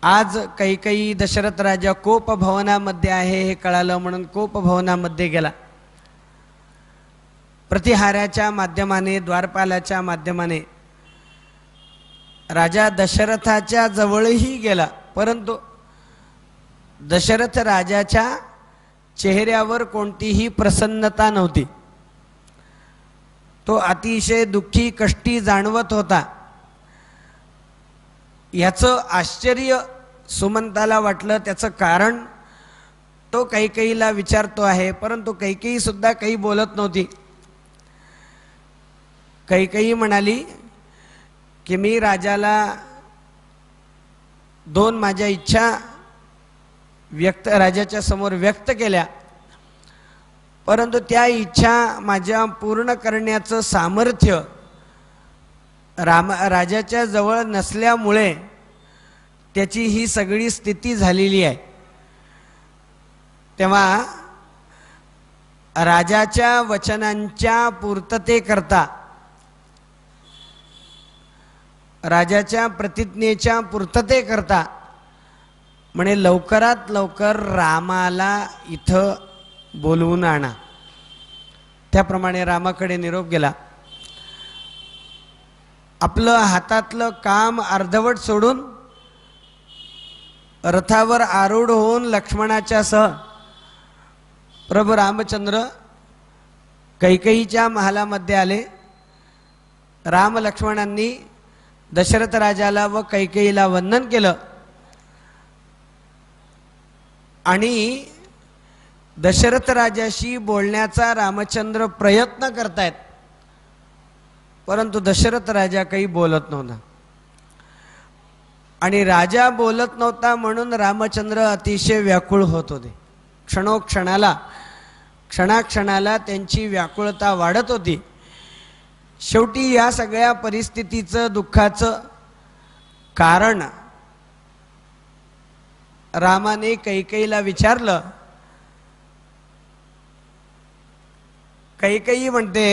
आज कैकेयी दशरथ राजा कोप भवनामध्ये आहे हे कळालं म्हणून कोप भवनामध्ये गेला. प्रतिहाराच्या माध्यमाने, द्वारपालाच्या माध्यमाने राजा दशरथाच्या जवळही गेला. परंतु दशरथ राजाच्या चेहऱ्यावर कोणतीही प्रसन्नता नव्हती. तो अतिशय दुःखी कष्टी जाणवत होता. याचं आश्चर्य सुमंताला वाटलं. त्याचं कारण तो कैकेयीला विचारतो आहे, परंतु कैकेयी सुद्धा काही बोलत नव्हती. कैकेयी म्हणाली की मी राजाला दोन माझ्या इच्छा राजाच्या समोर व्यक्त केल्या, परंतु त्या इच्छा माझ्या पूर्ण करण्याचं सामर्थ्य राजाच्या जवळ नसल्यामुळे त्याची ही सगळी स्थिती झालेली आहे। तेव्हा राजाच्या वचनांच्या पूर्ततेकरता, राजाच्या प्रतिज्ञेच्या पूर्ततेकरता म्हणे लवकरात लवकर रामाला इथं बोलवून आणा। त्याप्रमाणे रामाकडे निरोप गेला। आपलं हातातलं काम अर्धवट सोडून रथावर आरूढ होऊन लक्ष्मणाच्या सह प्रभू रामचंद्र कैकेयीच्या महालामध्ये आले। राम लक्ष्मणांनी दशरथ राजाला व कैकेयीला वंदन केलं आणि दशरथ राजाशी बोलण्याचा रामचंद्र प्रयत्न करतायत, परंतु दशरथ राजा काही बोलत नव्हता आणि राजा बोलत नव्हता म्हणून रामचंद्र अतिशय व्याकुळ होत होते। क्षणाक्षणाला त्यांची व्याकुळता वाढत होती। शेवटी या सगळ्या परिस्थितीचं, दुःखाचं कारण रामाने कैकेयीला विचारलं। कैकेयी म्हणते,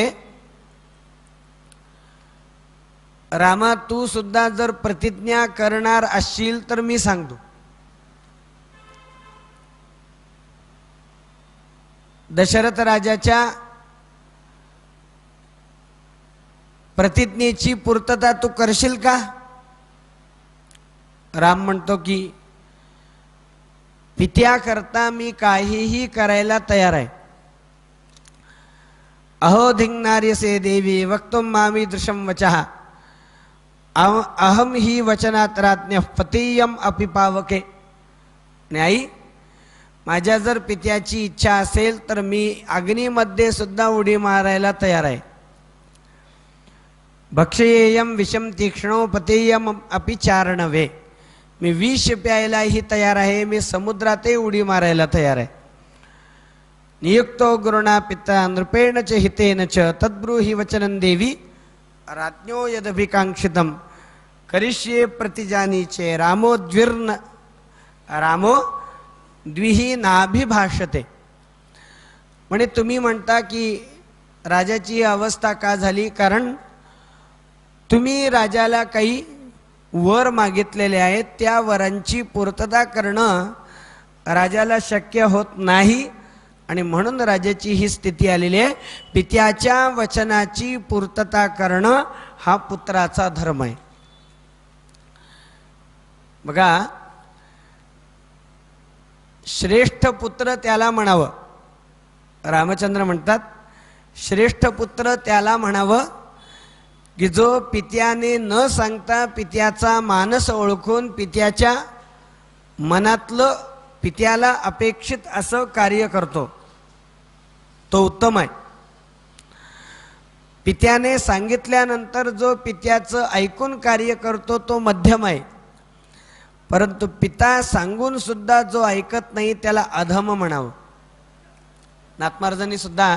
रामा तू सुद्धा जर प्रतिज्ञा करणार असशील तर मी सांगतो। दशरथ राजाच्या प्रतिज्ञेची पूर्तता तू करशील का? राम म्हणतो की पित्याकरता मी काहीही करायला तयार आहे। अहो धिंगणार्यसे देवी वक्तुम मामी दृशम वचः अहम ही वचनात राज्ञ पतीयम अपि पावके। आई, माझ्या जर पित्याची इच्छा असेल तर मी अग्नीमध्ये सुद्धा उडी मारायला तयार आहे। भक्षयेयम विषम तीक्ष्णो पतेयम अपि चारणवे, मी विष प्यायलाही तयार आहे, मी समुद्रातही उडी मारायला तयार आहे। नियुक्तो गुरुणा पिता नृपेण च हितेन च तद्ब्रूहि वचनं देवी राज्ञो यदभिकांक्षितम करिष्ये प्रतिजानीचे रामो द्विही नाभिभाषते। म्हणे तुम्ही म्हणता की राजाची अवस्था का झाली, कारण तुम्ही राजाला काही वर मागितलेले आहेत, त्या वरांची पूर्तता करणं राजाला शक्य होत नाही आणि म्हणून राजाची ही स्थिती आलेली आहे। पित्याच्या वचनाची पूर्तता करणं हा पुत्राचा धर्म आहे। बघा, श्रेष्ठ पुत्र त्याला म्हणावं। रामचंद्र म्हणतात श्रेष्ठ पुत्र त्याला म्हणावं की जो पित्याने न सांगता पित्याचा मानस ओळखून पित्याच्या मनातलं पित्याला अपेक्षित असं कार्य करतो, तो उत्तम आहे। पित्याने सांगितल्यानंतर जो पित्याचं ऐकून कार्य करतो तो मध्यम आहे, परंतु पिता सांगून सुद्धा जो ऐकत नाही त्याला अधम म्हणावं। नाथमहाराजांनी सुद्धा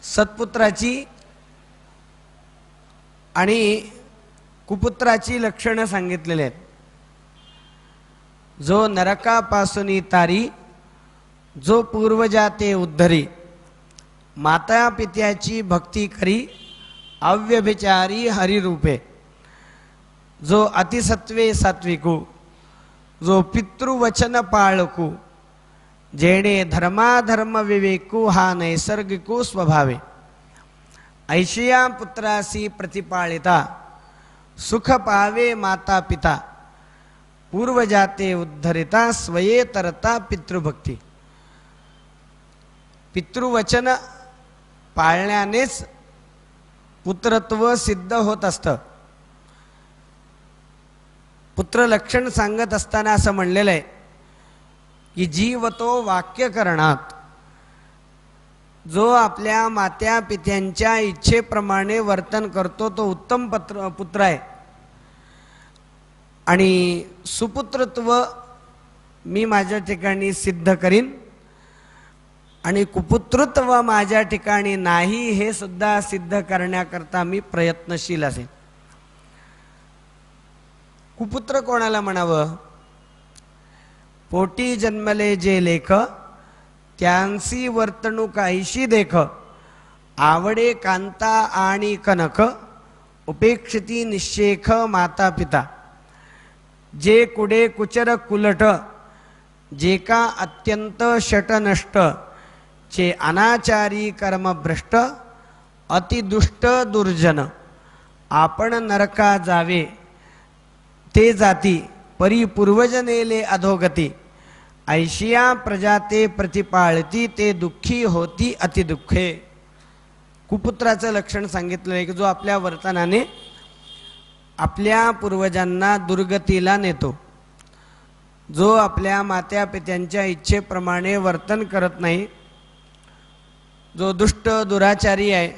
सत्पुत्राची आणि कुपुत्राची लक्षणं सांगितलेली आहेत। जो नरकापासून तारी, जो पूर्वजाते उद्धरी, माता पित्याची भक्ती करी, अव्यभिचारी हरिरूपे, जो अतिसत्वे सात्विकू, जो पितृवचन पाळकू, जेणे धर्माधर्म विवेकू, हा नैसर्गिकू स्वभावे, ऐशिया पुत्रासी प्रतिपाळिता, सुख पावे माता पिता, पूर्वजाते उद्धरिता, स्वये तरता पितृभक्ती। पितृवचन पाळण्यानेच पुत्रत्व सिद्ध होत असतं। पुत्र लक्षण सांगत असताना असं म्हणलेलं आहे की जीवतो वाक्यकरणात, जो आपल्या मात्या पित्यांच्या इच्छेप्रमाणे वर्तन करतो तो उत्तम पुत्र आहे। आणि सुपुत्रत्व मी माझ्या ठिकाणी सिद्ध करीन आणि कुपुत्रत्व माझ्या ठिकाणी नाही हे सुद्धा सिद्ध करण्याकरता मी प्रयत्नशील असेन। कुपुत्र कोणाला म्हणावं? पोटी जन्मले जे लेख, त्यांसी वर्तणूक ऐशी देख, आवडे कांता आणि कनक, उपेक्षिती निशेख माता पिता, जे कुडे कुचर कुलट, जे का अत्यंत शटनष्ट, चे अनाचारी कर्मभ्रष्ट, अतिदुष्ट दुर्जन, आपण नरका जावे ते जाती, परी पूर्वजनेले अधोगती, ऐशिया प्रजा ते प्रतिपाळती, ते दुःखी होती अतिदुःखे. कुपुत्राचं लक्षण सांगितलं आहे की जो आपल्या वर्तनाने आपल्या पूर्वजांना दुर्गतीला नेतो, जो आपल्या मात्या पित्यांच्या इच्छेप्रमाणे वर्तन करत नाही, जो दुष्ट दुराचारी आहे,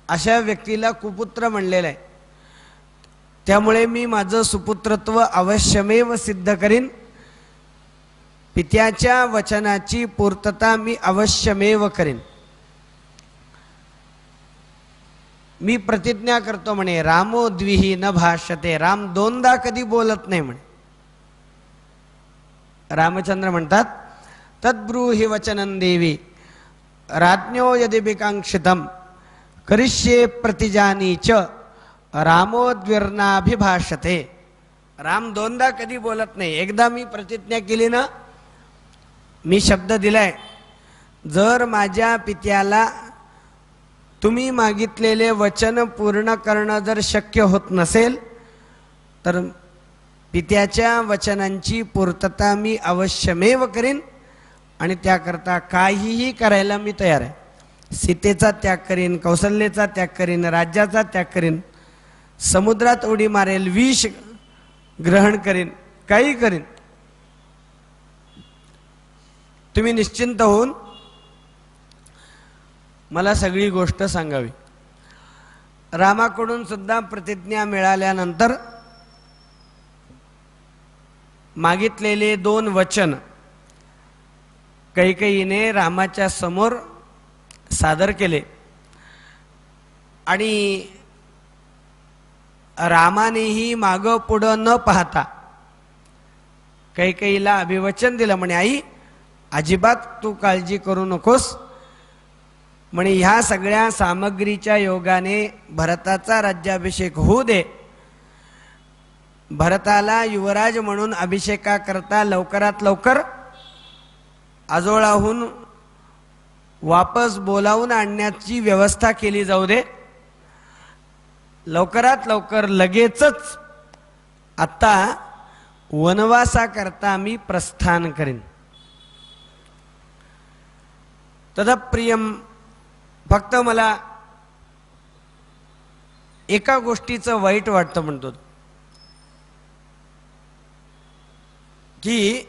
अशा व्यक्तीला कुपुत्र म्हणलेलं आहे. त्यामुळे मी माझं सुपुत्रत्व अवश्यमेव सिद्ध करीन, पित्याच्या वचनाची पूर्तता मी अवश्यमेव करीन. मी प्रतिज्ञा करतो म्हणे, रामो द्विही न भाष्यते, राम दोनदा कधी बोलत नाही म्हणे. रामचंद्र म्हणतात, तद्ब्रूहि वचनं देवी राज्ञो यदि विकांक्षितम करिष्ये प्रतिजानी च रामोद्विर्नाभिभाषते. राम दोनदा कधी बोलत नाही. एकदा मी प्रतिज्ञा केली ना, मी शब्द दिलाय, जर माझ्या पित्याला तुम्ही मागितलेले वचन पूर्ण करणं जर शक्य होत नसेल तर पित्याच्या वचनांची पूर्तता मी अवश्यमेव करीन आणि त्याकरता काहीही करायला मी तयार आहे. सीतेचा त्याग करीन, कौशल्याचा त्याग करीन, राज्याचा त्याग करीन, समुद्रात उडी मारेल, विष ग्रहण करीन, काही करीन. तुम्ही निश्चिंत होऊन मला सगळी गोष्ट सांगावी. रामाकडून सुद्धा प्रतिज्ञा मिळाल्यानंतर मागितलेले 2 वचन कैकेयीने रामाच्या समोर सादर केले आणि रामानेही मागं पुढं न पाहता कैकेयीला अभिवचन दिलं. म्हणे, आई अजिबात तू काळजी करू नकोस म्हणे, ह्या सगळ्या सामग्रीच्या योगाने भरताचा राज्याभिषेक होऊ दे. भरताला युवराज म्हणून अभिषेकाकरता लवकरात लवकर आजोळाहून वापस बोलावून आणण्याची व्यवस्था केली जाऊ दे. लवकरात लवकर लगेचच आता वनवासाकरता मी प्रस्थान करीन. तदप्रियम, फक्त मला एका गोष्टीचं वाईट वाटतं म्हणतो की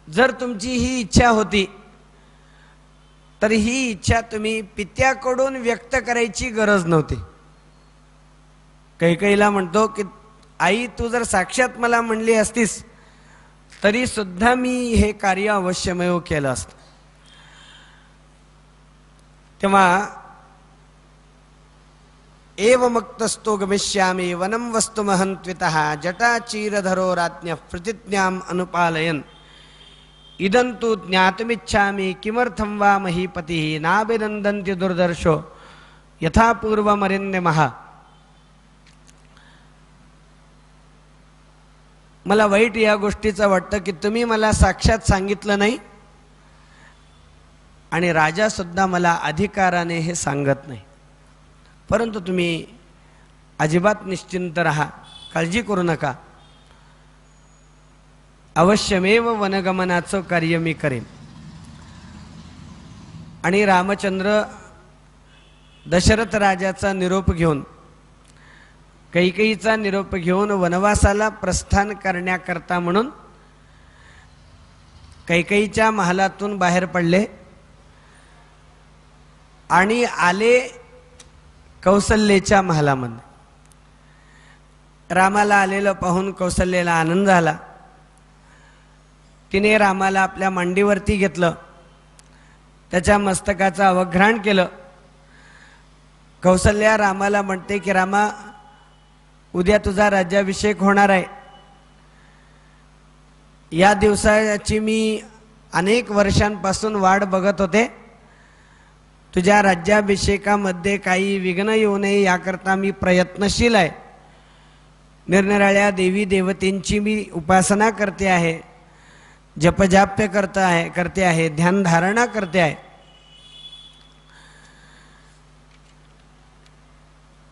जर तुमची ही इच्छा होती तर ही इच्छा तुम्ही पित्याकडून व्यक्त करायची गरज नव्हती. कैकेयीला म्हणतो की आई, तू जर साक्षात मला म्हणली असतीस तरी सुद्धा मी हे कार्य अवश्यमेव केलं असतं. तेव्हा एवमुक्तस्तो गमिष्यामि वनं वस्तुमहन्त्वितः जटाचीरधरो राज्ञः प्रतिज्ञाम् अनुपालयन् इदन्तु ज्ञातुमिच्छामि किमर्थं वा महीपतिः नाभिनन्दन्ति दुर्दर्शो यथा पूर्वमरिन्दमः. मला वाईट या गोष्टीचं वाटतं की तुम्ही मला साक्षात सांगितलं नाही आणि राजा सुद्धा मला अधिकाराने हे सांगत नाही. परंतु तुम्ही अजिबात निश्चिंत राहा, काळजी करू नका. अवश्यमेव वनगमनाचं कार्य मी करेन. आणि रामचंद्र दशरथ राजाचा निरोप घेऊन, कैकेयीचा निरोप घेऊन वनवासाला प्रस्थान करण्याकरता म्हणून कैकेयीच्या महालातून बाहेर पडले आणि आले कौसल्याच्या महालामध्ये. रामाला आलेलं पाहून कौसल्याला आनंद झाला. तिने रामाला आपल्या मांडीवरती घेतलं, त्याच्या मस्तकाचं अवघ्राण केलं. कौसल्या रामाला म्हणते की रामा, उद्या तुझा राज्याभिषेक होणार आहे. या दिवसाची मी अनेक वर्षांपासून वाट बघत होते. तुझ्या राज्याभिषेकामध्ये काही विघ्न येऊ नये याकरता मी प्रयत्नशील आहे. निरनिराळ्या देवी देवतेंची मी उपासना करते आहे, जपजाप्य करते आहे, ध्यानधारणा करते आहे.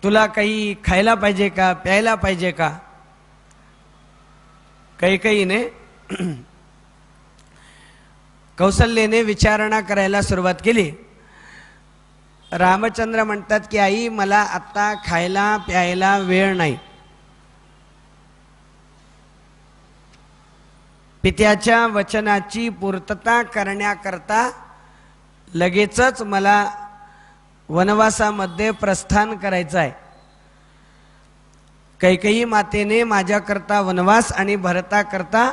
तुला काही खायला पाहिजे का, प्यायला पाहिजे का? कैकेयीने कौसल्येने विचारणा करायला सुरुवात केली. रामचंद्र म्हणतात की आई, मला आता खायला प्यायला वेळ नाही. पित्याच्या वचनाची पूर्तता करण्याकरता लगेचच मला वनवासामध्ये प्रस्थान करायचं आहे. कैकेयी मातेने माझ्याकरता वनवास आणि भरताकरता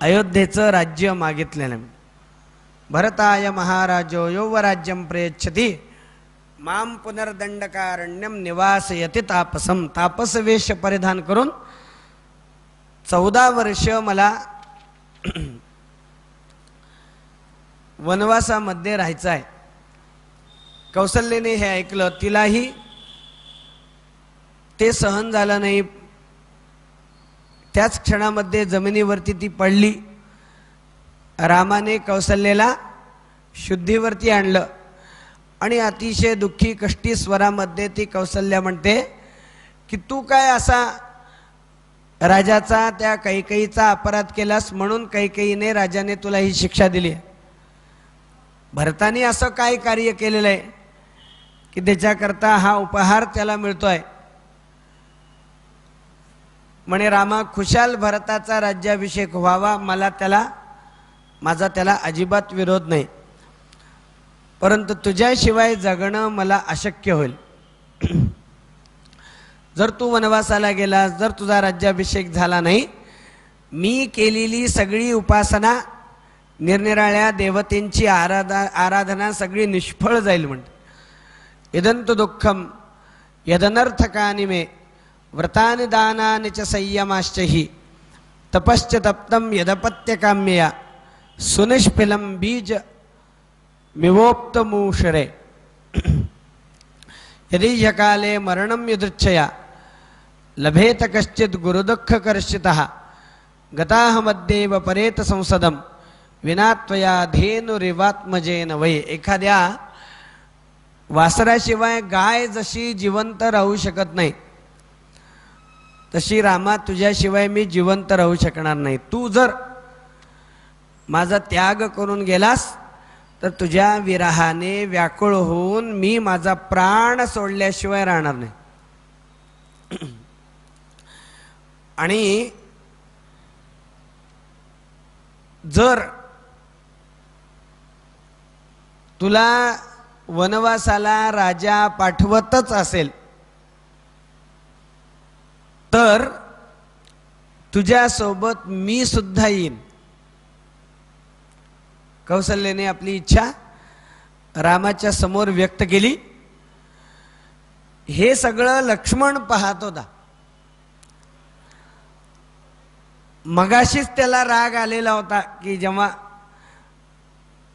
अयोध्येचं राज्य मागितलेलं. भरताय महाराजो यौवराज्यम प्रयच्छति माम पुनर्दंडकारण्यम निवासयति तापसम. तापस वेश परिधान करून 14 वर्ष मला वनवासामध्ये राहायचं आहे. कौसल्येने हे ऐकलं, तिलाही ते सहन झालं नाही. त्याच क्षणामध्ये जमिनीवरती ती पडली. रामाने कौसल्याला शुद्धीवरती आणलं आणि अतिशय दुःखी कष्टी स्वरामध्ये ती कौसल्या म्हणते की तू काय असा राजाचा, त्या कैकेयीचा अपराध केलास म्हणून कैकेयीने राजाने तुला ही शिक्षा दिली. भरताने असं काय कार्य केलेलं आहे की त्याच्याकरता हा उपहार त्याला मिळतोय. म्हणे रामा, खुशाल भरताचा राज्याभिषेक व्हावा, माझा त्याला अजिबात विरोध नाही, परंतु तुझ्याशिवाय जगणं मला अशक्य होईल. जर तू वनवासाला गेलास, जर तुझा राज्याभिषेक झाला नाही, मी केलेली सगळी उपासना, निरनिराळ्या देवतेंची आराधना सगळी निष्फळ जाईल. म्हणते यदंतु दुःखम यदनर्थकानि मे व्रतानि दानानि च संयमाश्चहि तपश्च तप्तं यदपत्यकाम्यया सुनिष्फिलं बीज मिवोप्तमूषरे यदि ह्यकाले मरणं यदृच्छया लभेत कश्चित् गुरुदुःखकर्षितः गताहमद्येव परेत संसदं विना त्वया धेनुरिवात्मजेन वै. एखाद्या वासराशिवाय गाय जशी जिवंत राहू शकत नाही, तशी रामा तुझ्याशिवाय मी जिवंत राहू शकणार नाही. तू जर माझा त्याग करून गेलास तर तुझ्या विरहाने व्याकुळ होऊन मी माझा प्राण सोडल्याशिवाय राहणार नाही. आणि जर तुला वनवासाला राजा पाठवतच असेल तर तुझ्यासोबत मी सुद्धा येईन. कौसल्याने आपली इच्छा रामाच्या समोर व्यक्त केली. हे सगळं लक्ष्मण पाहत होता. मगाशीच त्याला राग आलेला होता की जेव्हा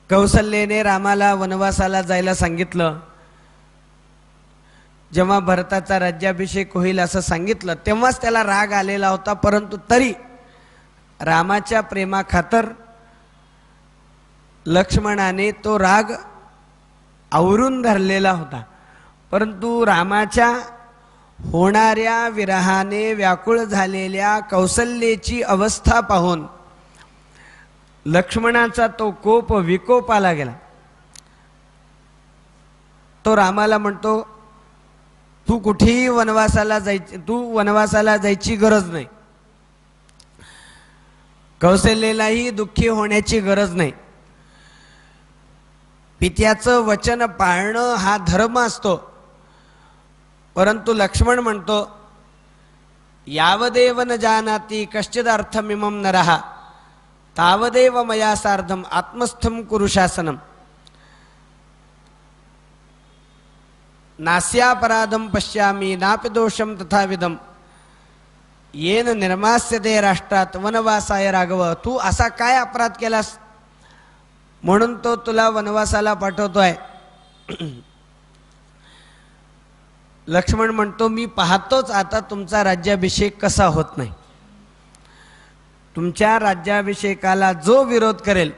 कौसल्याने रामाला वनवासाला जायला सांगितलं, जेव्हा भरताचा राज्याभिषेक होईल असं सांगितलं, तेव्हाच त्याला राग आलेला होता. परंतु तरी रामाच्या प्रेमाखातर लक्ष्मणाने तो राग आवरून धरलेला होता. परंतु रामाच्या होणाऱ्या विरहाने व्याकुळ झालेल्या कौसल्याची अवस्था पाहून लक्ष्मणाचा तो कोप विकोपाला गेला. तो रामाला म्हणतो, तू कुठेही वनवासाला जायची गरज नाही. कौसल्यालाही दुःखी होण्याची गरज नाही. पित्याचं वचन पाळणं हा धर्म असतो. परंतु लक्ष्मण म्हणतो, यावदेव न जानाति कश्चिदर्थमिमं नरः तावदेव मया सार्धम आत्मस्थं कुरु शासनम. नास्यापराधम पश्यामी नापि दोषम तथाविधम येन निर्मास्यते राष्ट्रात वनवासाय राघव. तू असा काय अपराध केलास म्हणून तो तुला वनवासाला पाठवतोय. लक्ष्मण म्हणतो मी पाहतोच आता तुमचा राज्याभिषेक कसा होत नाही. तुमच्या राज्याभिषेकाला जो विरोध करेल,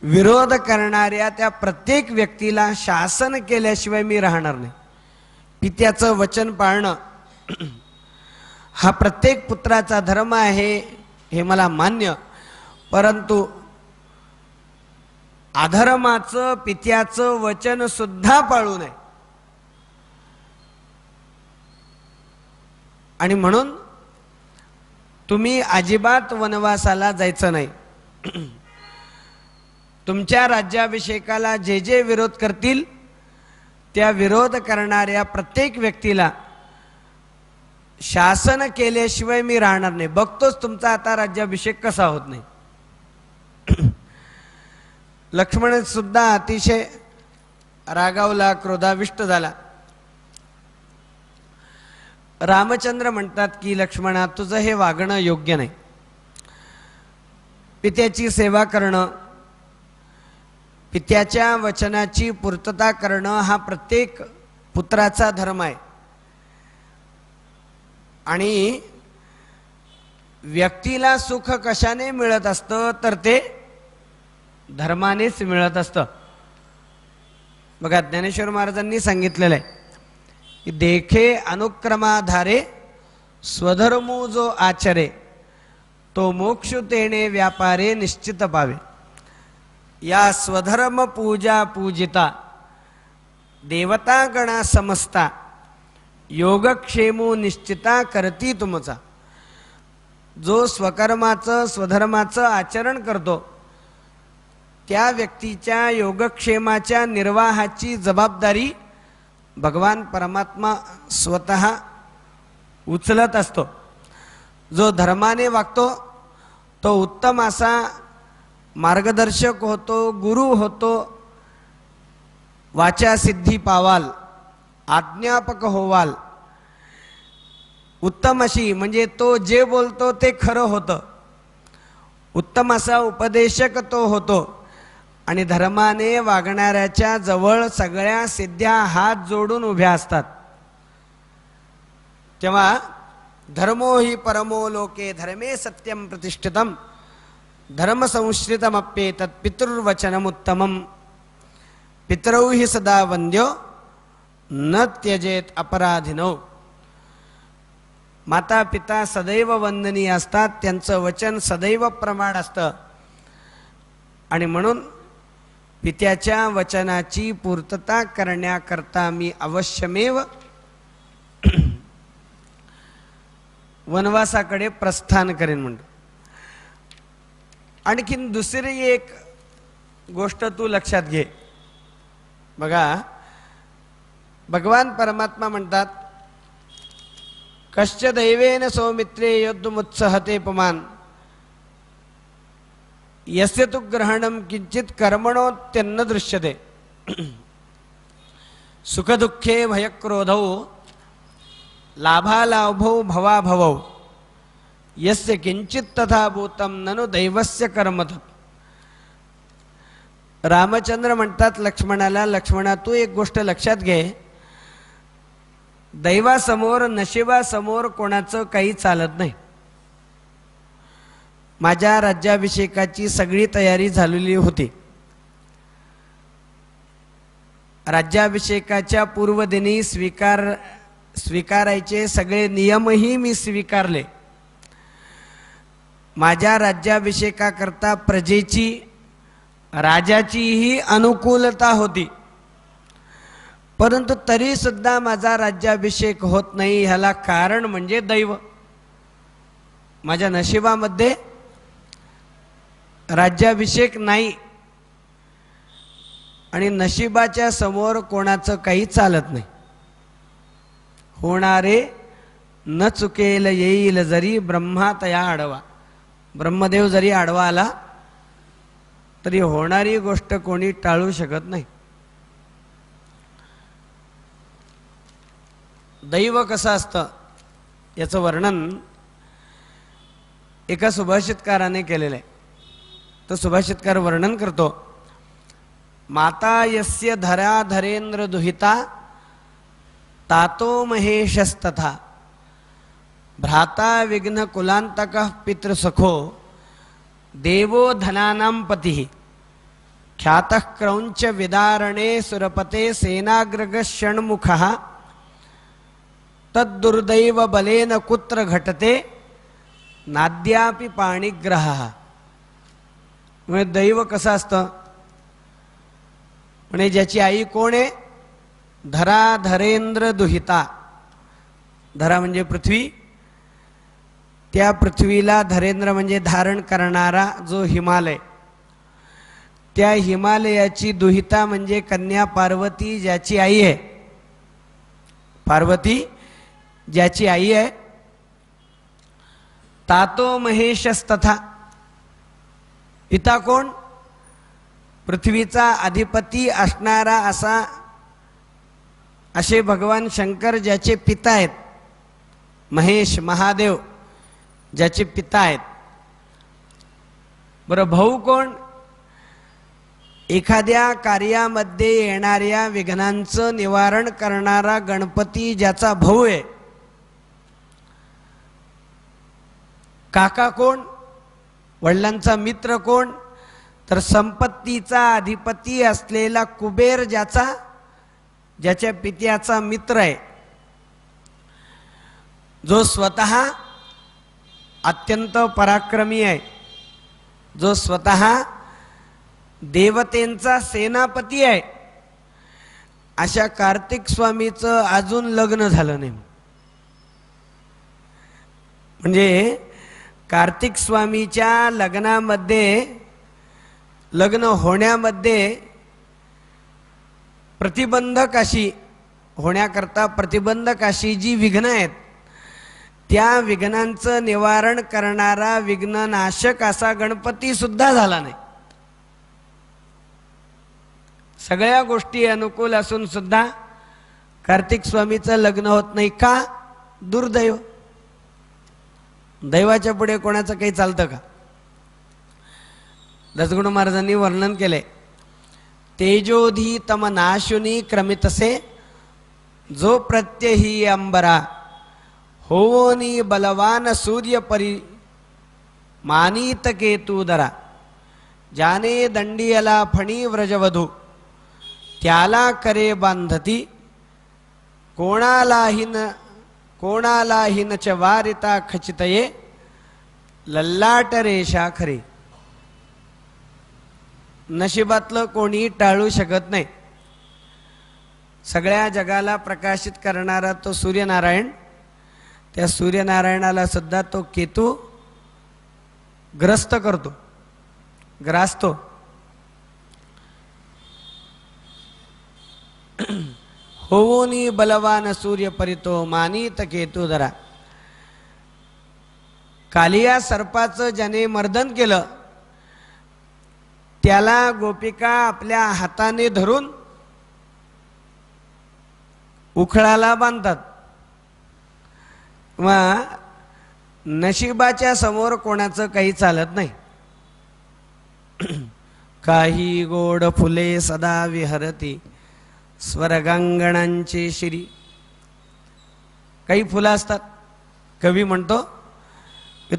विरोध करणाऱ्या त्या प्रत्येक व्यक्तीला शासन केल्याशिवाय मी राहणार नाही. पित्याचं वचन पाळणं हा प्रत्येक पुत्राचा धर्म आहे हे मला मान्य, परंतु अधर्माचं पित्याचं वचन सुद्धा पाळू नये. आणि म्हणून तुम्ही अजिबात वनवासाला जायचं नाही. तुमच्या राज्याभिषेकाला जे जे विरोध करतील त्या विरोध करणाऱ्या प्रत्येक व्यक्तीला शासन केल्याशिवाय मी राहणार नाही. बघतोच तुमचा आता राज्याभिषेक कसा होत नाही. लक्ष्मण सुद्धा अतिशय रागावला, क्रोधाविष्ट झाला. रामचंद्र म्हणतात की लक्ष्मणा, तुझं हे वागणं योग्य नाही. पित्याची सेवा करणं, पित्याच्या वचनाची पूर्तता करणं हा प्रत्येक पुत्राचा धर्म आहे. आणि व्यक्तीला सुख कशाने मिळत असतं तर ते धर्मानेच मिळत असतं. बघा ज्ञानेश्वर महाराजांनी सांगितलेलं आहे की देखे अनुक्रमाधारे स्वधर्मो जो आचरे तो मोक्ष तेणे व्यापारे निश्चित पावे. या स्वधर्म पूजा पूजिता देवता गणा समजता योगक्षेमो निश्चिता करती तुमचा. जो स्वकर्माचं स्वधर्माचं आचरण करतो त्या व्यक्तीच्या योगक्षेमाच्या निर्वाहाची जबाबदारी भगवान परमात्मा स्वतः उचलत असतो. जो धर्माने वागतो तो उत्तम असा मार्गदर्शक होतो, गुरु होतो, वाचा सिद्धी पावाल, आज्ञापक होवाल. उत्तम अशी म्हणजे तो जे बोलतो ते खरं होतं. उत्तम असा उपदेशक तो होतो. आणि धर्माने वागणाऱ्याच्या जवळ सगळ्या सिद्ध्या हात जोडून उभ्या असतात. तेव्हा धर्मो हि परमो लोके धर्मे सत्यम प्रतिष्ठितम धर्म संश्रितमप्येतत् पितृर्वचनमुत्तमम पितरौ हि सदा वंद्यो न त्यजेत अपराधिनो. माता पिता सदैव वंदनीय असतात, त्यांचं वचन सदैव प्रमाण असतं. आणि म्हणून पित्याच्या वचनाची पूर्तता करण्याकरता मी अवश्यमेव वनवासाकडे प्रस्थान करेन म्हणतो. आणखीन दुसरी एक गोष्ट तू लक्षात घे. बघा भगवान परमात्मा म्हणतात कश्च दैवेन सौमित्रे योद्धुमुत्सहते पुमान यस्य तु ग्रहणं किंचित कर्मणोत्यन्न दृश्यते. सुखदुःखे भयक्रोधौ लाभालाभौ भवाभवौ यस्य किंचित तथा भूतं ननु दैवस्य कर्मतत्. रामचंद्र म्हणतात लक्ष्मणाला, लक्ष्मणा तू एक गोष्ट लक्षात घे, दैवासमोर नशिबासमोर कोणाचं काही चालत नाही. माझ्या राज्याभिषेकाची सगळी तयारी झालेली होती. राज्याभिषेकाच्या पूर्वदिनी स्वीकारायचे सगळे नियमही मी स्वीकारले. माझ्या राज्याभिषेकाकरता प्रजेची राजाचीही अनुकूलता होती, परंतु तरी सुद्धा माझा राज्याभिषेक होत नाही. ह्याला कारण म्हणजे दैव. माझ्या नशिबामध्ये राज्याभिषेक नाही आणि नशिबाच्या समोर कोणाचं काही चालत नाही. होणारे न चुकेल येईल जरी ब्रह्मा तया आडवा. ब्रह्मदेव जरी आडवा आला तरी होणारी गोष्ट कोणी टाळू शकत नाही. दैव कसं असतं याचं वर्णन एका सुभाषितकाराने केलेलं आहे. तो सुभाषितकार वर्णन करतो, माता यस्य धरा धरेंद्र दुहिता तातो महेशस्तथा भ्राता विघ्न कुलांतकः पितृसखो देवो धनानां पतिः ख्यातः क्रौंच विदारणे सुरपते सेनाग्रग षण्मुखः तद्दुर्दैव बलेन कुत्र घटते नाद्यापि पाणिग्रहः. म्हणजे दैव कसं असतं, म्हणजे ज्याची आई कोण आहे, धरा धरेंद्र दुहिता. धरा म्हणजे पृथ्वी, त्या पृथ्वीला धरेंद्र म्हणजे धारण करणारा जो हिमालय, त्या हिमालयाची दुहिता म्हणजे कन्या पार्वती ज्याची आई आहे. पार्वती ज्याची आई आहे. तातो महेशस्तथा, पिता कोण, पृथ्वीचा अधिपती असणारा असे भगवान शंकर ज्याचे पिता आहेत. महेश महादेव ज्याचे पिता आहेत. बरं, भाऊ कोण, एखाद्या कार्यामध्ये येणाऱ्या विघ्नांचं निवारण करणारा गणपती ज्याचा भाऊ आहे. काका कोण, वडिलांचा मित्र कोण, तर संपत्तीचा अधिपती असलेला कुबेर ज्याच्या पित्याचा मित्र आहे, जो स्वतः अत्यंत पराक्रमी आहे, जो स्वतः देवतेंचा सेनापती आहे. अशा कार्तिक स्वामीचं अजून लग्न झालं नाही. म्हणजे कार्तिक स्वामीच्या लग्न होण्यामध्ये प्रतिबंधक अशी होण्याकरता प्रतिबंधक अशी जी विघ्न आहेत, त्या विघ्नांचं निवारण करणारा विघ्ननाशक असा गणपती सुद्धा झाला नाही. सगळ्या गोष्टी अनुकूल असून सुद्धा कार्तिक स्वामीचं लग्न होत नाही. का? दुर्दैव. दैवाच्या पुढे कोणाचं काही चालतं का? दसगुण महाराजांनी वर्णन केले, तेजोधी तम नाशुनी क्रमितसे जो प्रत्यही अंबरा होवोनी बलवान सूर्य परी मानीत केतुदरा जाने दंडियला फणी व्रजवधू त्याला करे बांधती कोणालाहीन च वारिता खचितये लल्लाट रेषा खरे. नशिबातलं कोणी टाळू शकत नाही. सगळ्या जगाला प्रकाशित करणारा तो सूर्यनारायण, त्या सूर्यनारायणाला सुद्धा तो केतू ग्रस्त करतो, ग्रासतो. होवोनी बलवान सूर्य परितो मानीत केतू धरा. कालिया सर्पाचं ज्याने मर्दन केलं त्याला गोपिका आपल्या हाताने धरून उखळाला बांधतात. मग नशिबाच्या समोर कोणाचं काही चालत नाही. काही गोड फुले सदा विहरती स्वर्गांगणांचे श्री. काही फुलं असतात, कवी म्हणतो की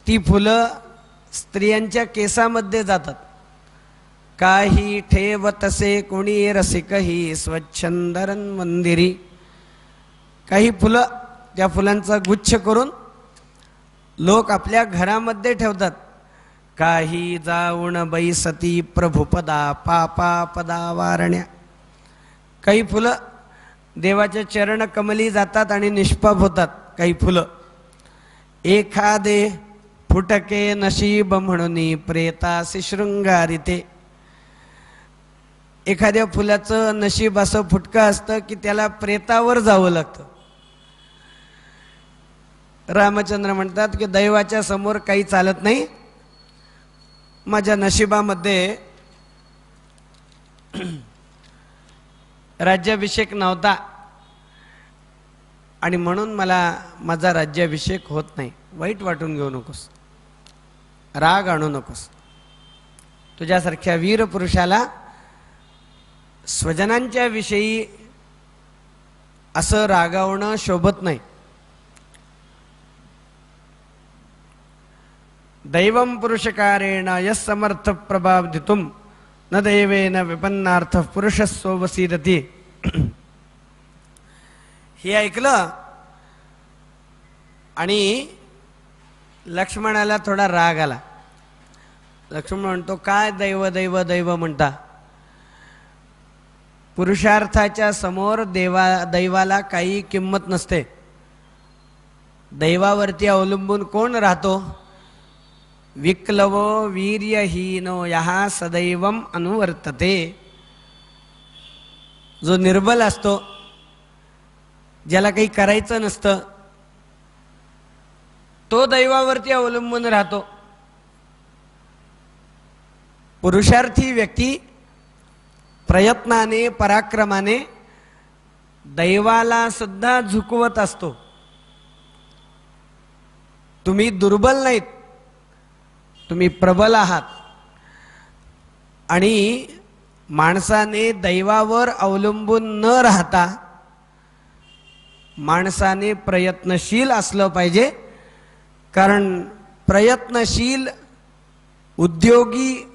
ती फुलं स्त्रियांच्या केसामध्ये जातात. काही ठेवतसे कोणी रसिकही स्वच्छंदरन मंदिरी. काही फुलं, त्या फुलांचा गुच्छ करून लोक आपल्या घरामध्ये ठेवतात. काही जाऊन बैसती प्रभुपदा पापा पदा वारण्या. काही फुलं देवाच्या चरण कमली जातात आणि निष्पाप होतात. काही फुलं एखादे फुटके नशीब म्हणून प्रेतासी शृंगारिते. एखाद्या फुलाचं नशीब असं फुटकं असतं की त्याला प्रेतावर जावं लागतं. रामचंद्र म्हणतात की दैवाच्या समोर काही चालत नाही. माझ्या नशिबामध्ये राज्याभिषेक नव्हता आणि म्हणून मला माझा राज्याभिषेक होत नाही, वाईट वाटून घेऊ नकोस, राग आणू नकोस. तुझ्यासारख्या वीर पुरुषाला स्वजनांच्या विषयी असं रागावणं शोभत नाही. दैवं पुरुषकारेण यस् समर्थ प्रभावदितुं न दैवेन विपन्नार्थ पुरुषस्सोवसीदति. हे ऐकलं आणि लक्ष्मणाला थोडा राग आला. लक्ष्मण म्हणतो, काय दैव दैव दैव म्हणता? पुरुषार्थाच्या समोर दैवाला काही किंमत नसते. दैवावरती अवलंबून कोण राहतो? विक्लवो वीर्यहीनो यहा सदैवम अनुवर्तते. जो निर्बल असतो, ज्याला काही करायचं नसतं, तो दैवावरती अवलंबून राहतो. पुरुषार्थी व्यक्ती प्रयत्नाने पराक्रमाने दैवाला सुद्धा झुकवत असतो. तुम्ही दुर्बल नाहीत, तुम्ही प्रबल आहात. आणि माणसाने दैवावर अवलंबून न राहता माणसाने प्रयत्नशील असलं पाहिजे. कारण प्रयत्नशील उद्योगी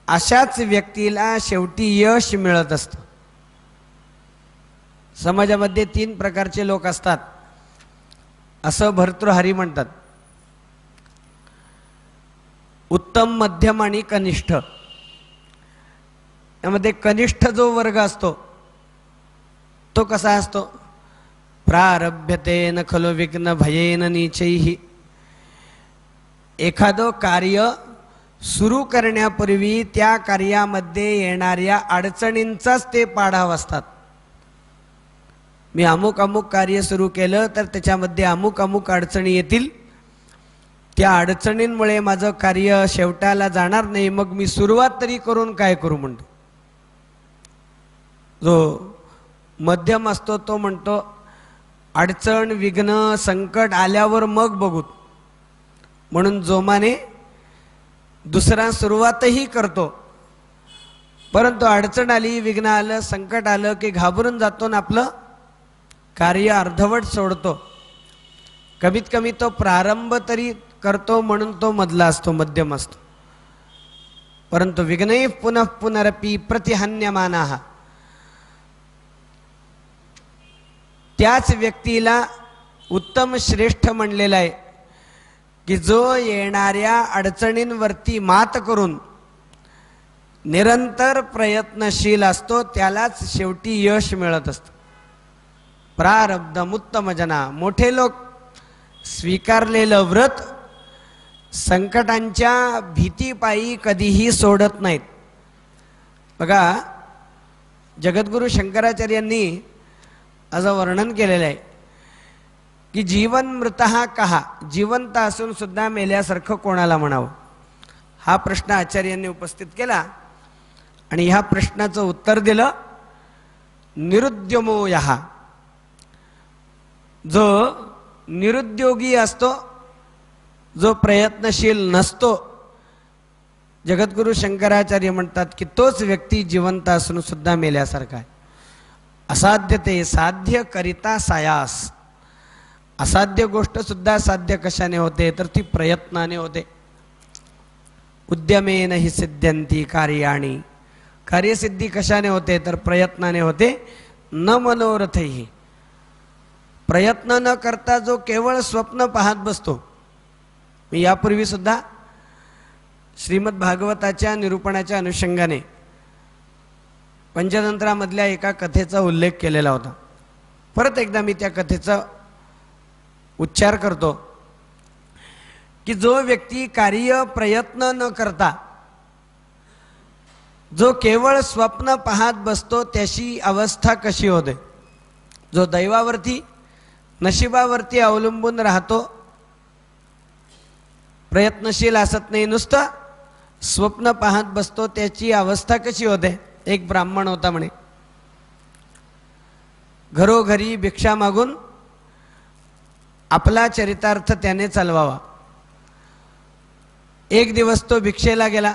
अशाच व्यक्तीला शेवटी यश मिळत असतं. समाजामध्ये 3 प्रकारचे लोक असतात असं भर्तृहरी म्हणतात. उत्तम, मध्यम आणि कनिष्ठ. यामध्ये कनिष्ठ जो वर्ग असतो तो कसा असतो? प्रारभ्यते न खलु विघ्न भयेन नीचैहि. एखादं कार्य सुरू करण्यापूर्वी त्या कार्यामध्ये येणाऱ्या अडचणींचाच ते पाढाव असतात. मी अमुक अमुक कार्य सुरू केलं तर त्याच्यामध्ये अमुक अमुक अडचणी येतील, त्या अडचणींमुळे माझं कार्य शेवटाला जाणार नाही, मग मी सुरुवात तरी करून काय करू म्हणतो. जो मध्यम असतो तो म्हणतो अडचण विघ्न संकट आल्यावर मग बघू. म्हणून जोमाने दुसरा सुरुवातही करतो, परंतु अडचण आली, विघ्न आलं, संकट आलं की घाबरून जातो आणि आपलं कार्य अर्धवट सोडतो. कमीत कमी तो प्रारंभ तरी करतो, म्हणून तो मधला असतो, मध्यम असतो. परंतु विघ्नैः पुनः पुनरपि प्रतिहन्यमानाः. त्याच व्यक्तीला उत्तम श्रेष्ठ म्हणलेला आहे की जो येणाऱ्या अडचणींवरती मात करून निरंतर प्रयत्नशील असतो, त्यालाच शेवटी यश मिळत असतं. प्रारब्धम उत्तम जना. मोठे लोक स्वीकारलेलं व्रत संकटांच्या भीतीपायी कधीही सोडत नाहीत. बघा, जगद्गुरु शंकराचार्यांनी असं वर्णन केलेलं आहे की जीवन मृतः कहा. जिवंत असून सुद्धा मेल्यासारखं कोणाला म्हणावं? हा प्रश्न आचार्यांनी उपस्थित केला आणि ह्या प्रश्नाचं उत्तर दिलं निरुद्यमो यहा. जो निरुद्योगी असतो, जो प्रयत्नशील नसतो, जगद्गुरु शंकराचार्य म्हणतात की तोच व्यक्ती जिवंत असून सुद्धा मेल्यासारखा आहे. असाध्य ते साध्य करिता सायास. असाध्य गोष्ट सुद्धा साध्य कशाने होते? तर ती प्रयत्नाने होते. उद्यमेन हि सिद्ध्यन्ति कार्याणि. कार्यसिद्धी कशाने होते? तर प्रयत्नाने होते. न मनोरथैहि. प्रयत्न न करता जो केवळ स्वप्न पाहत बसतो. मी यापूर्वी सुद्धा श्रीमद भागवताच्या निरूपणाच्या अनुषंगाने पंचतंत्रामधल्या एका कथेचा उल्लेख केलेला होता. परत एकदा मी त्या कथेचा उच्चार करतो की जो व्यक्ती कार्य प्रयत्न न करता जो केवळ स्वप्न पाहत बसतो त्याची अवस्था कशी होते? जो दैवावरती नशिबावरती अवलंबून राहतो, प्रयत्नशील असत नाही, नुसतं स्वप्न पाहत बसतो, त्याची अवस्था कशी होते? एक ब्राह्मण होता म्हणे. घरोघरी भिक्षा मागून आपला चरितार्थ त्याने चालवावा. एक दिवस तो भिक्षेला गेला.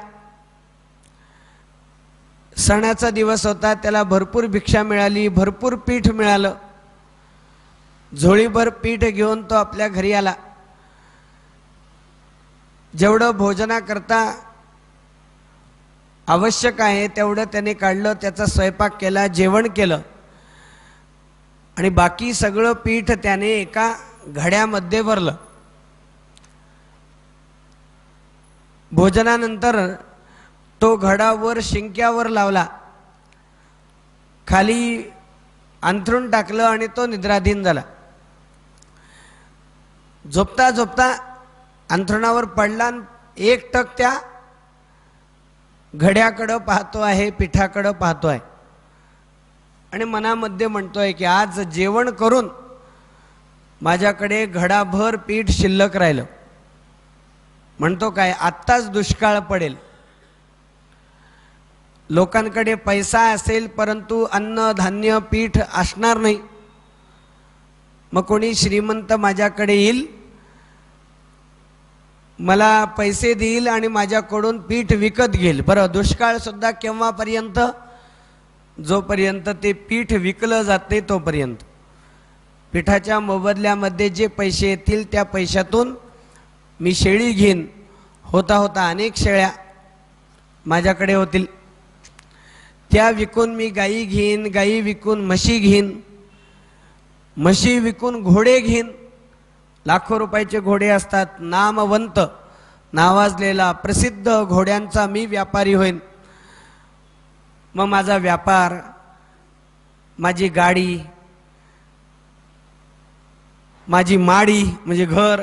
सणाचा दिवस होता, त्याला भरपूर भिक्षा मिळाली, भरपूर पीठ मिळालं. झोळीभर पीठ घेऊन तो आपल्या घरी आला. जेवढं भोजनाकरता आवश्यक आहे तेवढं त्याने काढलं, त्याचा स्वयंपाक केला, जेवण केलं आणि बाकी सगळं पीठ त्याने एका घड्यामध्ये भरलं. भोजनानंतर तो घडा वर शिंक्यावर लावला, खाली अंथरूण टाकलं आणि तो निद्राधीन झाला. झोपता झोपता अंथरुणावर पडला, एकटक त्या घड्याकडं पाहतो आहे, पिठाकडं पाहतो आहे आणि मनामध्ये म्हणतोय की आज जेवण करून माझ्याकडे घडाभर पीठ शिल्लक राहिलं. म्हणतो काय, आत्ताच दुष्काळ पडेल, लोकांकडे पैसा असेल परंतु अन्न धान्य पीठ असणार नाही. मग कोणी श्रीमंत माझ्याकडे येईल, मला पैसे देईल आणि माझ्याकडून पीठ विकत घेईल. बरं, दुष्काळ सुद्धा केव्हापर्यंत? जोपर्यंत ते पीठ विकलं जाते तोपर्यंत. पिठाच्या मोबदल्यामध्ये जे पैसे येतील त्या पैशातून मी शेळी घेईन. होता होता अनेक शेळ्या माझ्याकडे होतील, त्या विकून मी गायी घेईन, गायी विकून म्हशी घेईन, म्हशी विकून घोडे घेईन. लाखो रुपयाचे घोडे असतात. नामवंत, नावाजलेला, प्रसिद्ध घोड्यांचा मी व्यापारी होईन. मग माझा व्यापार, माझी गाडी, माझी माडी म्हणजे घर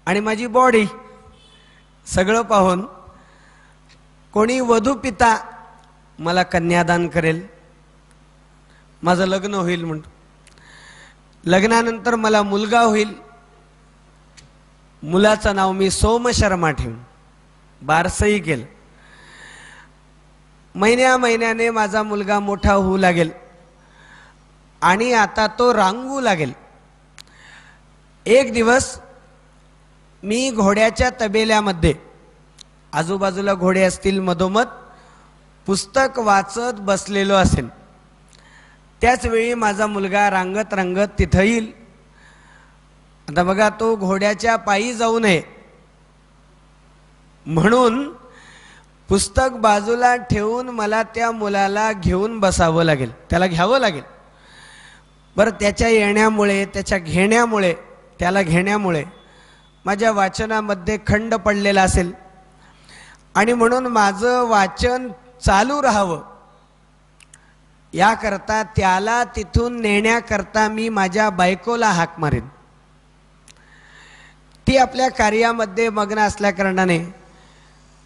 आणि माझी बॉडी सगळं पाहून कोणी वधू पिता मला कन्यादान करेल, माझं लग्न होईल. म्हणतो लग्नानंतर मला मुलगा होईल, मुलाचं नाव मी सोमशर्मा ठेवून बारसही केलं. महिन्या महिन्याने माझा मुलगा मोठा होऊ लागेल आणि आता तो रांगू लागेल. एक दिवस मी घोड्याच्या तबेल्यामध्ये, आजूबाजूला घोडे असतील, मधोमध पुस्तक वाचत बसलेलो असेल. त्याच वेळी माझा मुलगा रांगत रांगत तिथं येईल. आता बघा, तो घोड्याच्या पायी जाऊ नये म्हणून पुस्तक बाजूला ठेवून मला त्या मुलाला घेऊन बसावं लागेल, त्याला घ्यावं लागेल. बरं, त्याच्या येण्यामुळे, त्याच्या घेण्यामुळे, त्याला घेण्यामुळे माझ्या वाचनामध्ये खंड पडलेला असेल आणि म्हणून माझं वाचन चालू राहावं याकरता त्याला तिथून नेण्याकरता मी माझ्या बायकोला हाक मारेन. ती आपल्या कार्यामध्ये मग्न असल्याकारणाने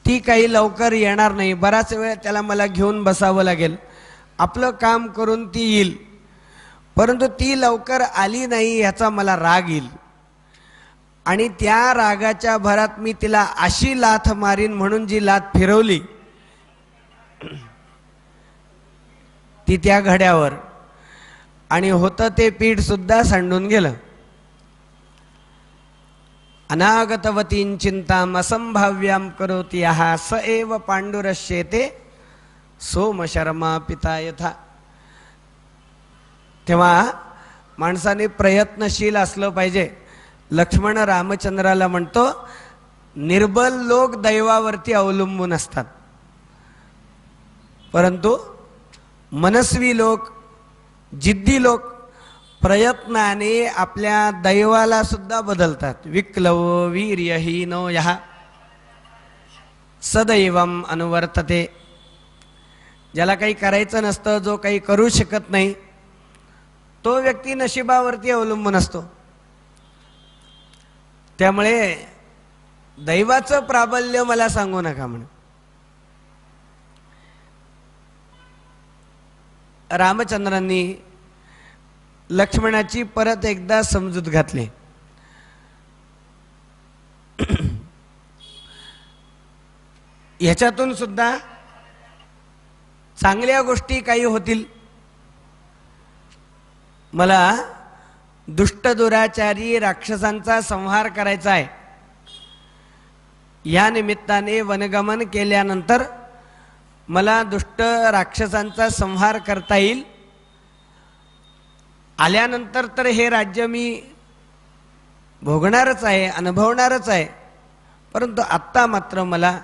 ती काही लवकर येणार नाही. बराच वेळ त्याला मला घेऊन बसावं लागेल, आपलं काम करून ती येईल. परंतु ती लवकर आली नाही याचा मला राग येईल आणि त्या रागाच्या भरात मी तिला अशी लाथ मारीन म्हणून जी लाथ फिरवली ती त्या घड्यावर, आणि होतं ते पीठ सुद्धा सांडून गेलं. अनागतवतीं चिंताम असंभाव्याम करोति यः स एव पांडुरश्येते सोमशर्मा पिता यथा. तेव्हा माणसाने प्रयत्नशील असलं पाहिजे. लक्ष्मण रामचंद्राला म्हणतो, निर्बल लोक दैवावरती अवलंबून असतात, परंतु मनस्वी लोक, जिद्दी लोक प्रयत्नाने आपल्या दैवाला सुद्धा बदलतात. विक्लव वीर्यहीनो यः सदैवम अनुवर्तते. ज्याला काही करायचं नसतं, जो काही करू शकत नाही, तो व्यक्ती नशिबावरती अवलंबून असतो. त्यामुळे दैवाचं प्राबल्य मला सांगू नका म्हणून रामचंद्रांनी लक्ष्मणाची परत एकदा समजूत घातली. ह्याच्यातून सुद्धा चांगल्या गोष्टी काही होतील. मला दुष्ट दुराचारी राक्षसांचा संहार करायचा आहे. या निमित्ताने वनगमन केल्यानंतर मला दुष्ट राक्षसांचा संहार करता येईल. आल्यानंतर तर हे राज्य मी भोगणारच आहे, अनुभवणारच आहे, परंतु आत्ता मात्र मला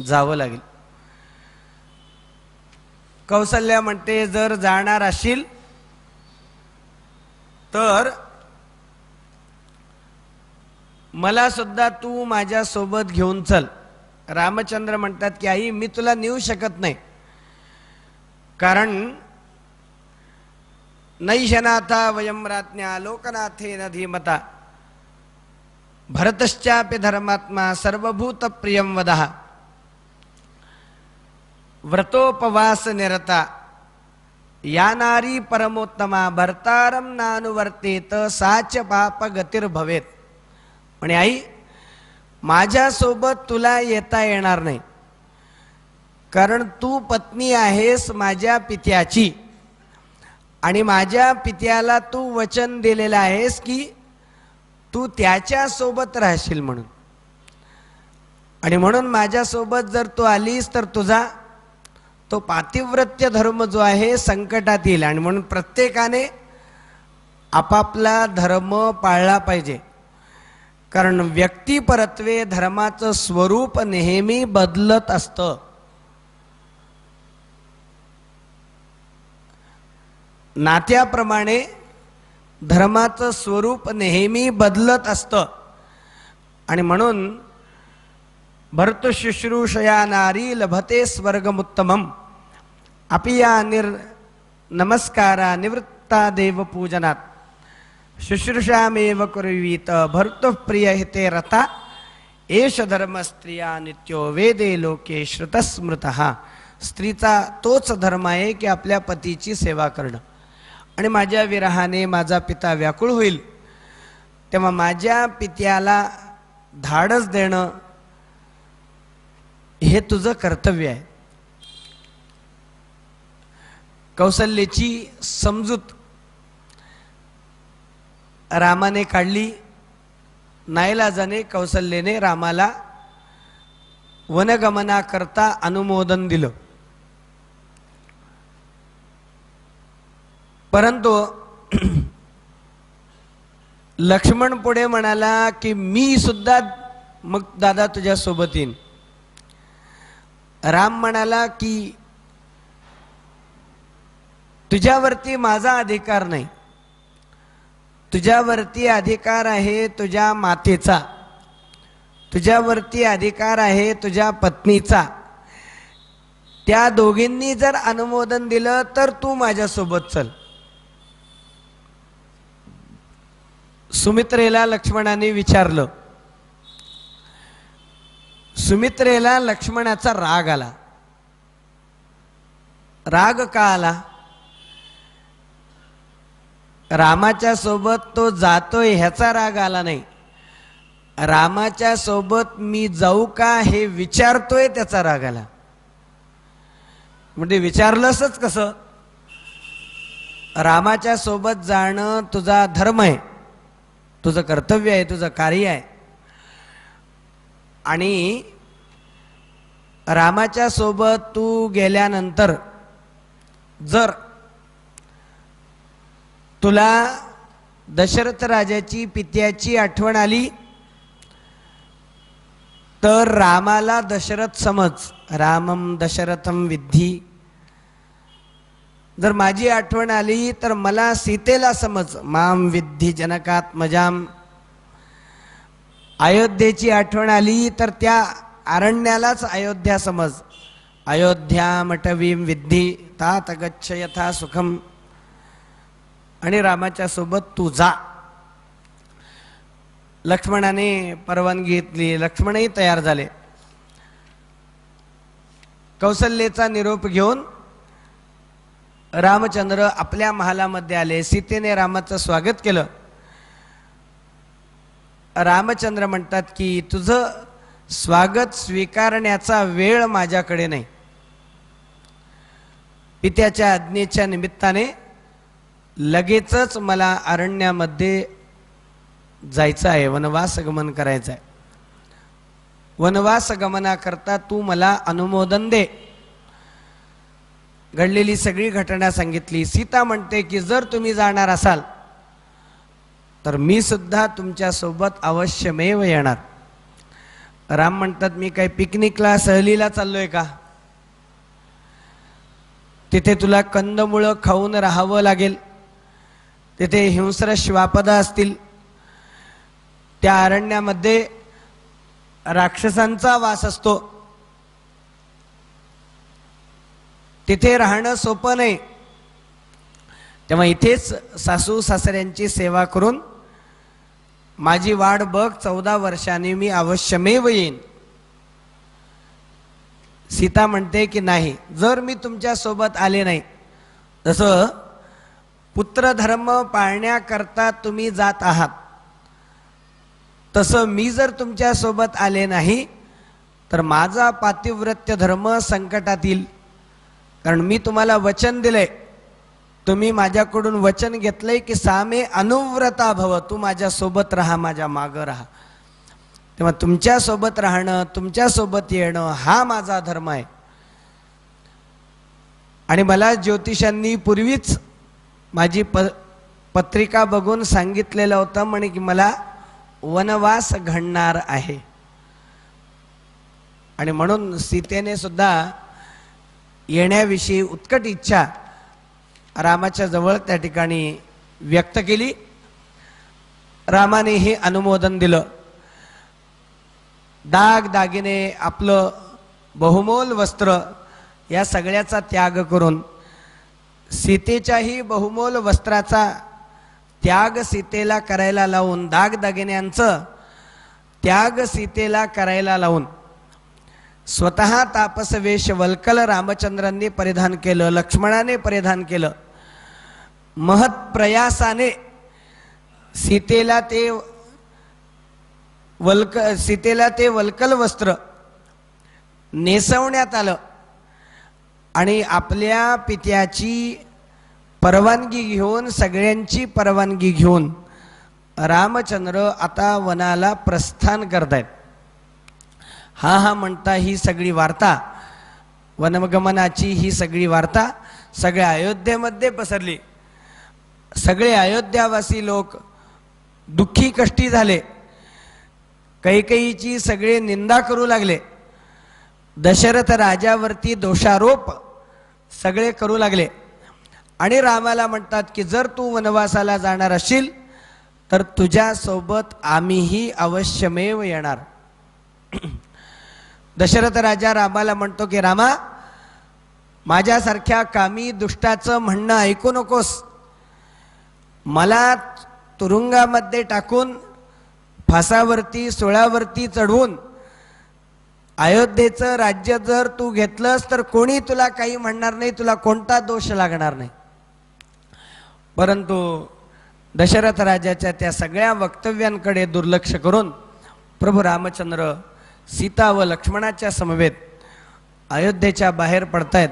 जावं लागेल. कौसल्या म्हणते, जर जाणार असशील तर मला सुद्धा तू माझ्या सोबत घेऊन चल. रामचंद्र म्हणतात की आई, मी तुला नेऊ शकत नाही, कारण नैशनाथा वयम राज्ञा लोकनाथेन धीमता भरतश्चापि धर्मात्मा सर्वभूत प्रियं वदः व्रतोपवास निरता या नारी परमोत्तमा भर्तारम नानुवर्तेत साच पाप गतिर्भवेत. म्हणे आई, माझ्यासोबत तुला येता येणार नाही, कारण तू पत्नी आहेस माझ्या पित्याची आणि माझ्या पित्याला तू वचन दिलेलं आहेस की तू त्याच्या सोबत राहशील म्हणून. आणि म्हणून माझ्यासोबत जर तू आलीस तर तुझा तो पातिव्रत्य धर्म जो आहे संकटात येईल. आणि म्हणून प्रत्येकाने आपापला धर्म पाळला पाहिजे, कारण व्यक्तिपरत्वे धर्माचं स्वरूप नेहमी बदलत असतं. नात्याप्रमाणे धर्माचं स्वरूप नेहमी बदलत असतं. आणि म्हणून भर्तुशुश्रूषया नारी लभते स्वर्गमुत्तमम अपिया नमस्कारा निवृत्ता देवपूजनात शुश्रूषामेव कुर्वीत भर्तुप्रिय हिते रता एष धर्म स्त्रिया नित्यो वेदे लोके श्रुतस्मृतः. स्त्रीचा तोच धर्म आहे की आपल्या पतीची सेवा करणं. आणि माझ्या विरहाने माझा पिता व्याकुळ होईल, तेव्हा माझ्या पित्याला धाडस देणं हे तुझं कर्तव्य आहे. कौसल्याची समजूत रामाने काढली. नाईलाजाने कौसल्याने रामाला वनगमनाकरता अनुमोदन दिलं. परंतु लक्ष्मण पुढे म्हणाला की मी सुद्धा मग दादा तुझ्या सोबत येईन. राम म्हणाला की तुझ्यावरती माझा अधिकार नाही, तुझ्यावरती अधिकार आहे तुझ्या मातेचा, तुझ्यावरती अधिकार आहे तुझ्या पत्नीचा. त्या दोघींनी जर अनुमोदन दिलं तर तू माझ्यासोबत चल. सुमित्रेला लक्ष्मणाने विचारलं. सुमित्रेला लक्ष्मणाचा राग आला. राग का आला? रामाच्या सोबत तो जातोय ह्याचा राग आला नाही, रामाच्या सोबत मी जाऊ का हे विचारतोय त्याचा राग आला. म्हणजे विचारलंसच कसं? रामाच्या सोबत जाणं तुझा धर्म आहे, तुझं कर्तव्य आहे, तुझं कार्य आहे. आणि रामाच्या सोबत तू गेल्यानंतर जर तुला दशरथ राजाची पित्याची आठवण आली तर रामाला दशरथ समज. रामम दशरथम विद्धी. जर माझी आठवण आली तर मला सीतेला समज. माम विद्धी जनकात्मजाम. अयोध्येची आठवण आली तर त्या अरण्यालाच अयोध्या समज. अयोध्यामटवीम विद्धी तात गच्छ यथा सुखम. आणि रामाच्या सोबत तू जा. लक्ष्मणाने परवानगी घेतली. लक्ष्मणही तयार झाले. कौसल्याचा निरोप घेऊन रामचंद्र आपल्या महालामध्ये आले. सीतेने रामाचं स्वागत केलं. रामचंद्र म्हणतात की तुझं स्वागत स्वीकारण्याचा वेळ माझ्याकडे नाही. पित्याच्या आज्ञेच्या निमित्ताने लगेचच मला अरण्यामध्ये जायचं आहे, वनवास गमन करायचं आहे. वनवास गमनाकरता तू मला अनुमोदन दे. घडलेली सगळी घटना सांगितली. सीता म्हणते की जर तुम्ही जाणार असाल तर मी सुद्धा तुमच्या सोबत अवश्यमेव येणार. राम म्हणतात मी काय पिकनिकला सहलीला चाललोय का? तिथे तुला कंदमुळं खाऊन राहावं लागेल, तिथे हिंस्र श्वापद असतील, त्या अरण्यामध्ये राक्षसांचा वास असतो, तिथे राहणं सोपं नाही. तेव्हा इथेच सासू सासऱ्यांची सेवा करून माझी वाट बघ, 14 वर्षांनी मी अवश्यमेव येईन. सीता म्हणते की नाही, जर मी तुमच्या सोबत आले नाही, जसं पुत्रधर्म पाळण्याकरता तुम्ही जात आहात, तसं मी जर तुमच्या सोबत आले नाही तर माझा पातिव्रत्य धर्म संकटात येईल. कारण मी तुम्हाला वचन दिले, तुम्ही माझ्याकडून वचन घेतलंय की सामे अनुव्रता भव, तू माझ्या सोबत राहा, माझ्या मागं राहा. तेव्हा तुमच्या सोबत राहणं, तुमच्या सोबत येणं हा माझा धर्म आहे. आणि मला ज्योतिषांनी पूर्वीच माझी पत्रिका बघून सांगितलेलं होतं, म्हणे की मला वनवास घडणार आहे. आणि म्हणून सीतेने सुद्धा येण्याविषयी उत्कट इच्छा रामाच्या जवळ त्या ठिकाणी व्यक्त केली. रामाने हे अनुमोदन दिलं. दाग दागिने, आपलं बहुमोल वस्त्र या सगळ्याचा त्याग करून सीतेच्याही बहुमोल वस्त्राचा त्याग सीतेला करायला लावून, दागदागिन्यांचं त्याग सीतेला करायला लावून स्वतः तापसवेश वल्कल रामचंद्रांनी परिधान केलं, लक्ष्मणाने परिधान केलं. महत् प्रयासाने सीतेला ते वल्कल वस्त्र नेसवण्यात आलं. आणि आपल्या पित्याची परवानगी घेऊन, सगळ्यांची परवानगी घेऊन रामचंद्र आता वनाला प्रस्थान करतायत. हा म्हणता ही सगळी वार्ता, वनगमनाची ही सगळी वार्ता सगळ्या अयोध्येमध्ये पसरली. सगळे अयोध्यावासी लोक दुःखी कष्टी झाले. कैकेयीची सगळे निंदा करू लागले. दशरथ राजावरती दोषारोप सगळे करू लागले. आणि रामाला म्हणतात की जर तू वनवासाला जाणार असशील तर तुझ्या सोबत आम्हीही अवश्यमेव येणार. दशरथ राजा रामाला म्हणतो की रामा, माझ्यासारख्या कामी दुष्टाचं म्हणणं ऐकू नकोस. मला तुरुंगामध्ये टाकून, फासावरती, सोळावरती चढवून अयोध्येचं राज्य जर तू घेतलंस तर कोणी तुला काही म्हणणार नाही, तुला कोणता दोष लागणार नाही. परंतु दशरथ राजाच्या त्या सगळ्या वक्तव्यांकडे दुर्लक्ष करून प्रभू रामचंद्र सीता व लक्ष्मणाच्या समवेत अयोध्येच्या बाहेर पडतायत.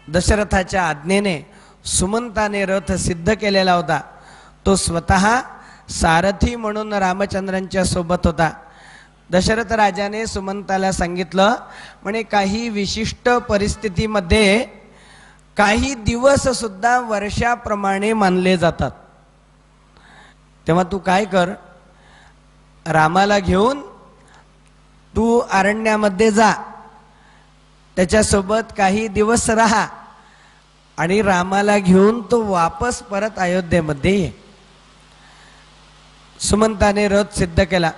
दशरथाच्या आज्ञेने सुमंताने रथ सिद्ध केलेला होता. तो स्वतः सारथी म्हणून रामचंद्रांच्या सोबत होता. दशरथ राजाने सुमंताला सांगितलं, म्हणे काही विशिष्ट परिस्थितीमध्ये काही दिवस सुद्धा वर्षाप्रमाणे मानले जातात. तेव्हा तू काय कर, रामाला घेऊन तू अरण्यामध्ये जा, त्याच्यासोबत काही दिवस राहा आणि रामाला घेऊन तो वापस परत अयोध्येमध्ये ये. सुमंताने रथ सिद्ध केला.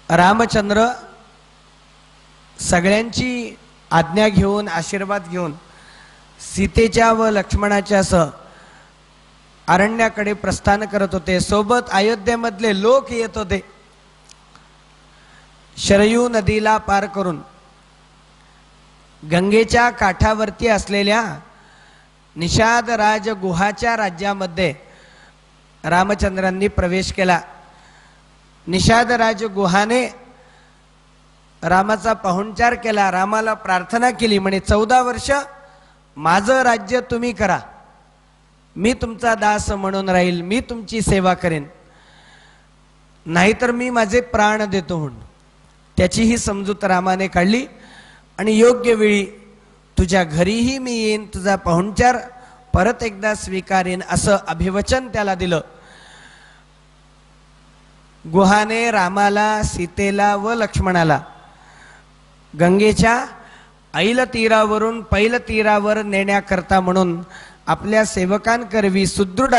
रामचंद्र सगळ्यांची आज्ञा घेऊन, आशीर्वाद घेऊन सीतेच्या व लक्ष्मणाच्या सह अरण्याकडे प्रस्थान करत होते. सोबत अयोध्येमधले लोक येत होते. शरयू नदीला पार करून गंगेच्या काठावरती असलेल्या निषाद राज गुहाच्या राज्यामध्ये रामचंद्रांनी प्रवेश केला. निषाद राज गुहाने रामाचा पाहुणचार केला. रामाला प्रार्थना केली, म्हणे 14 वर्ष माझं राज्य तुम्ही करा. मी तुमचा दास म्हणून राहील, मी तुमची सेवा करेन, नाहीतर मी माझे प्राण देतो म्हणून त्याची ही समजूत रामाने काढली. आणि योग्य वेळी तुझ्या घरीही मी येईन, तुझा पाहुणचार परत एकदा स्वीकारेन असं अभिवचन त्याला दिलं. गुहाने रामाला, सीतेला व लक्ष्मणाला गंगेच्या ऐल तीरावरून पैल तीरावर नेण्याकरता म्हणून आपल्या सेवकांकरवी सुदृढ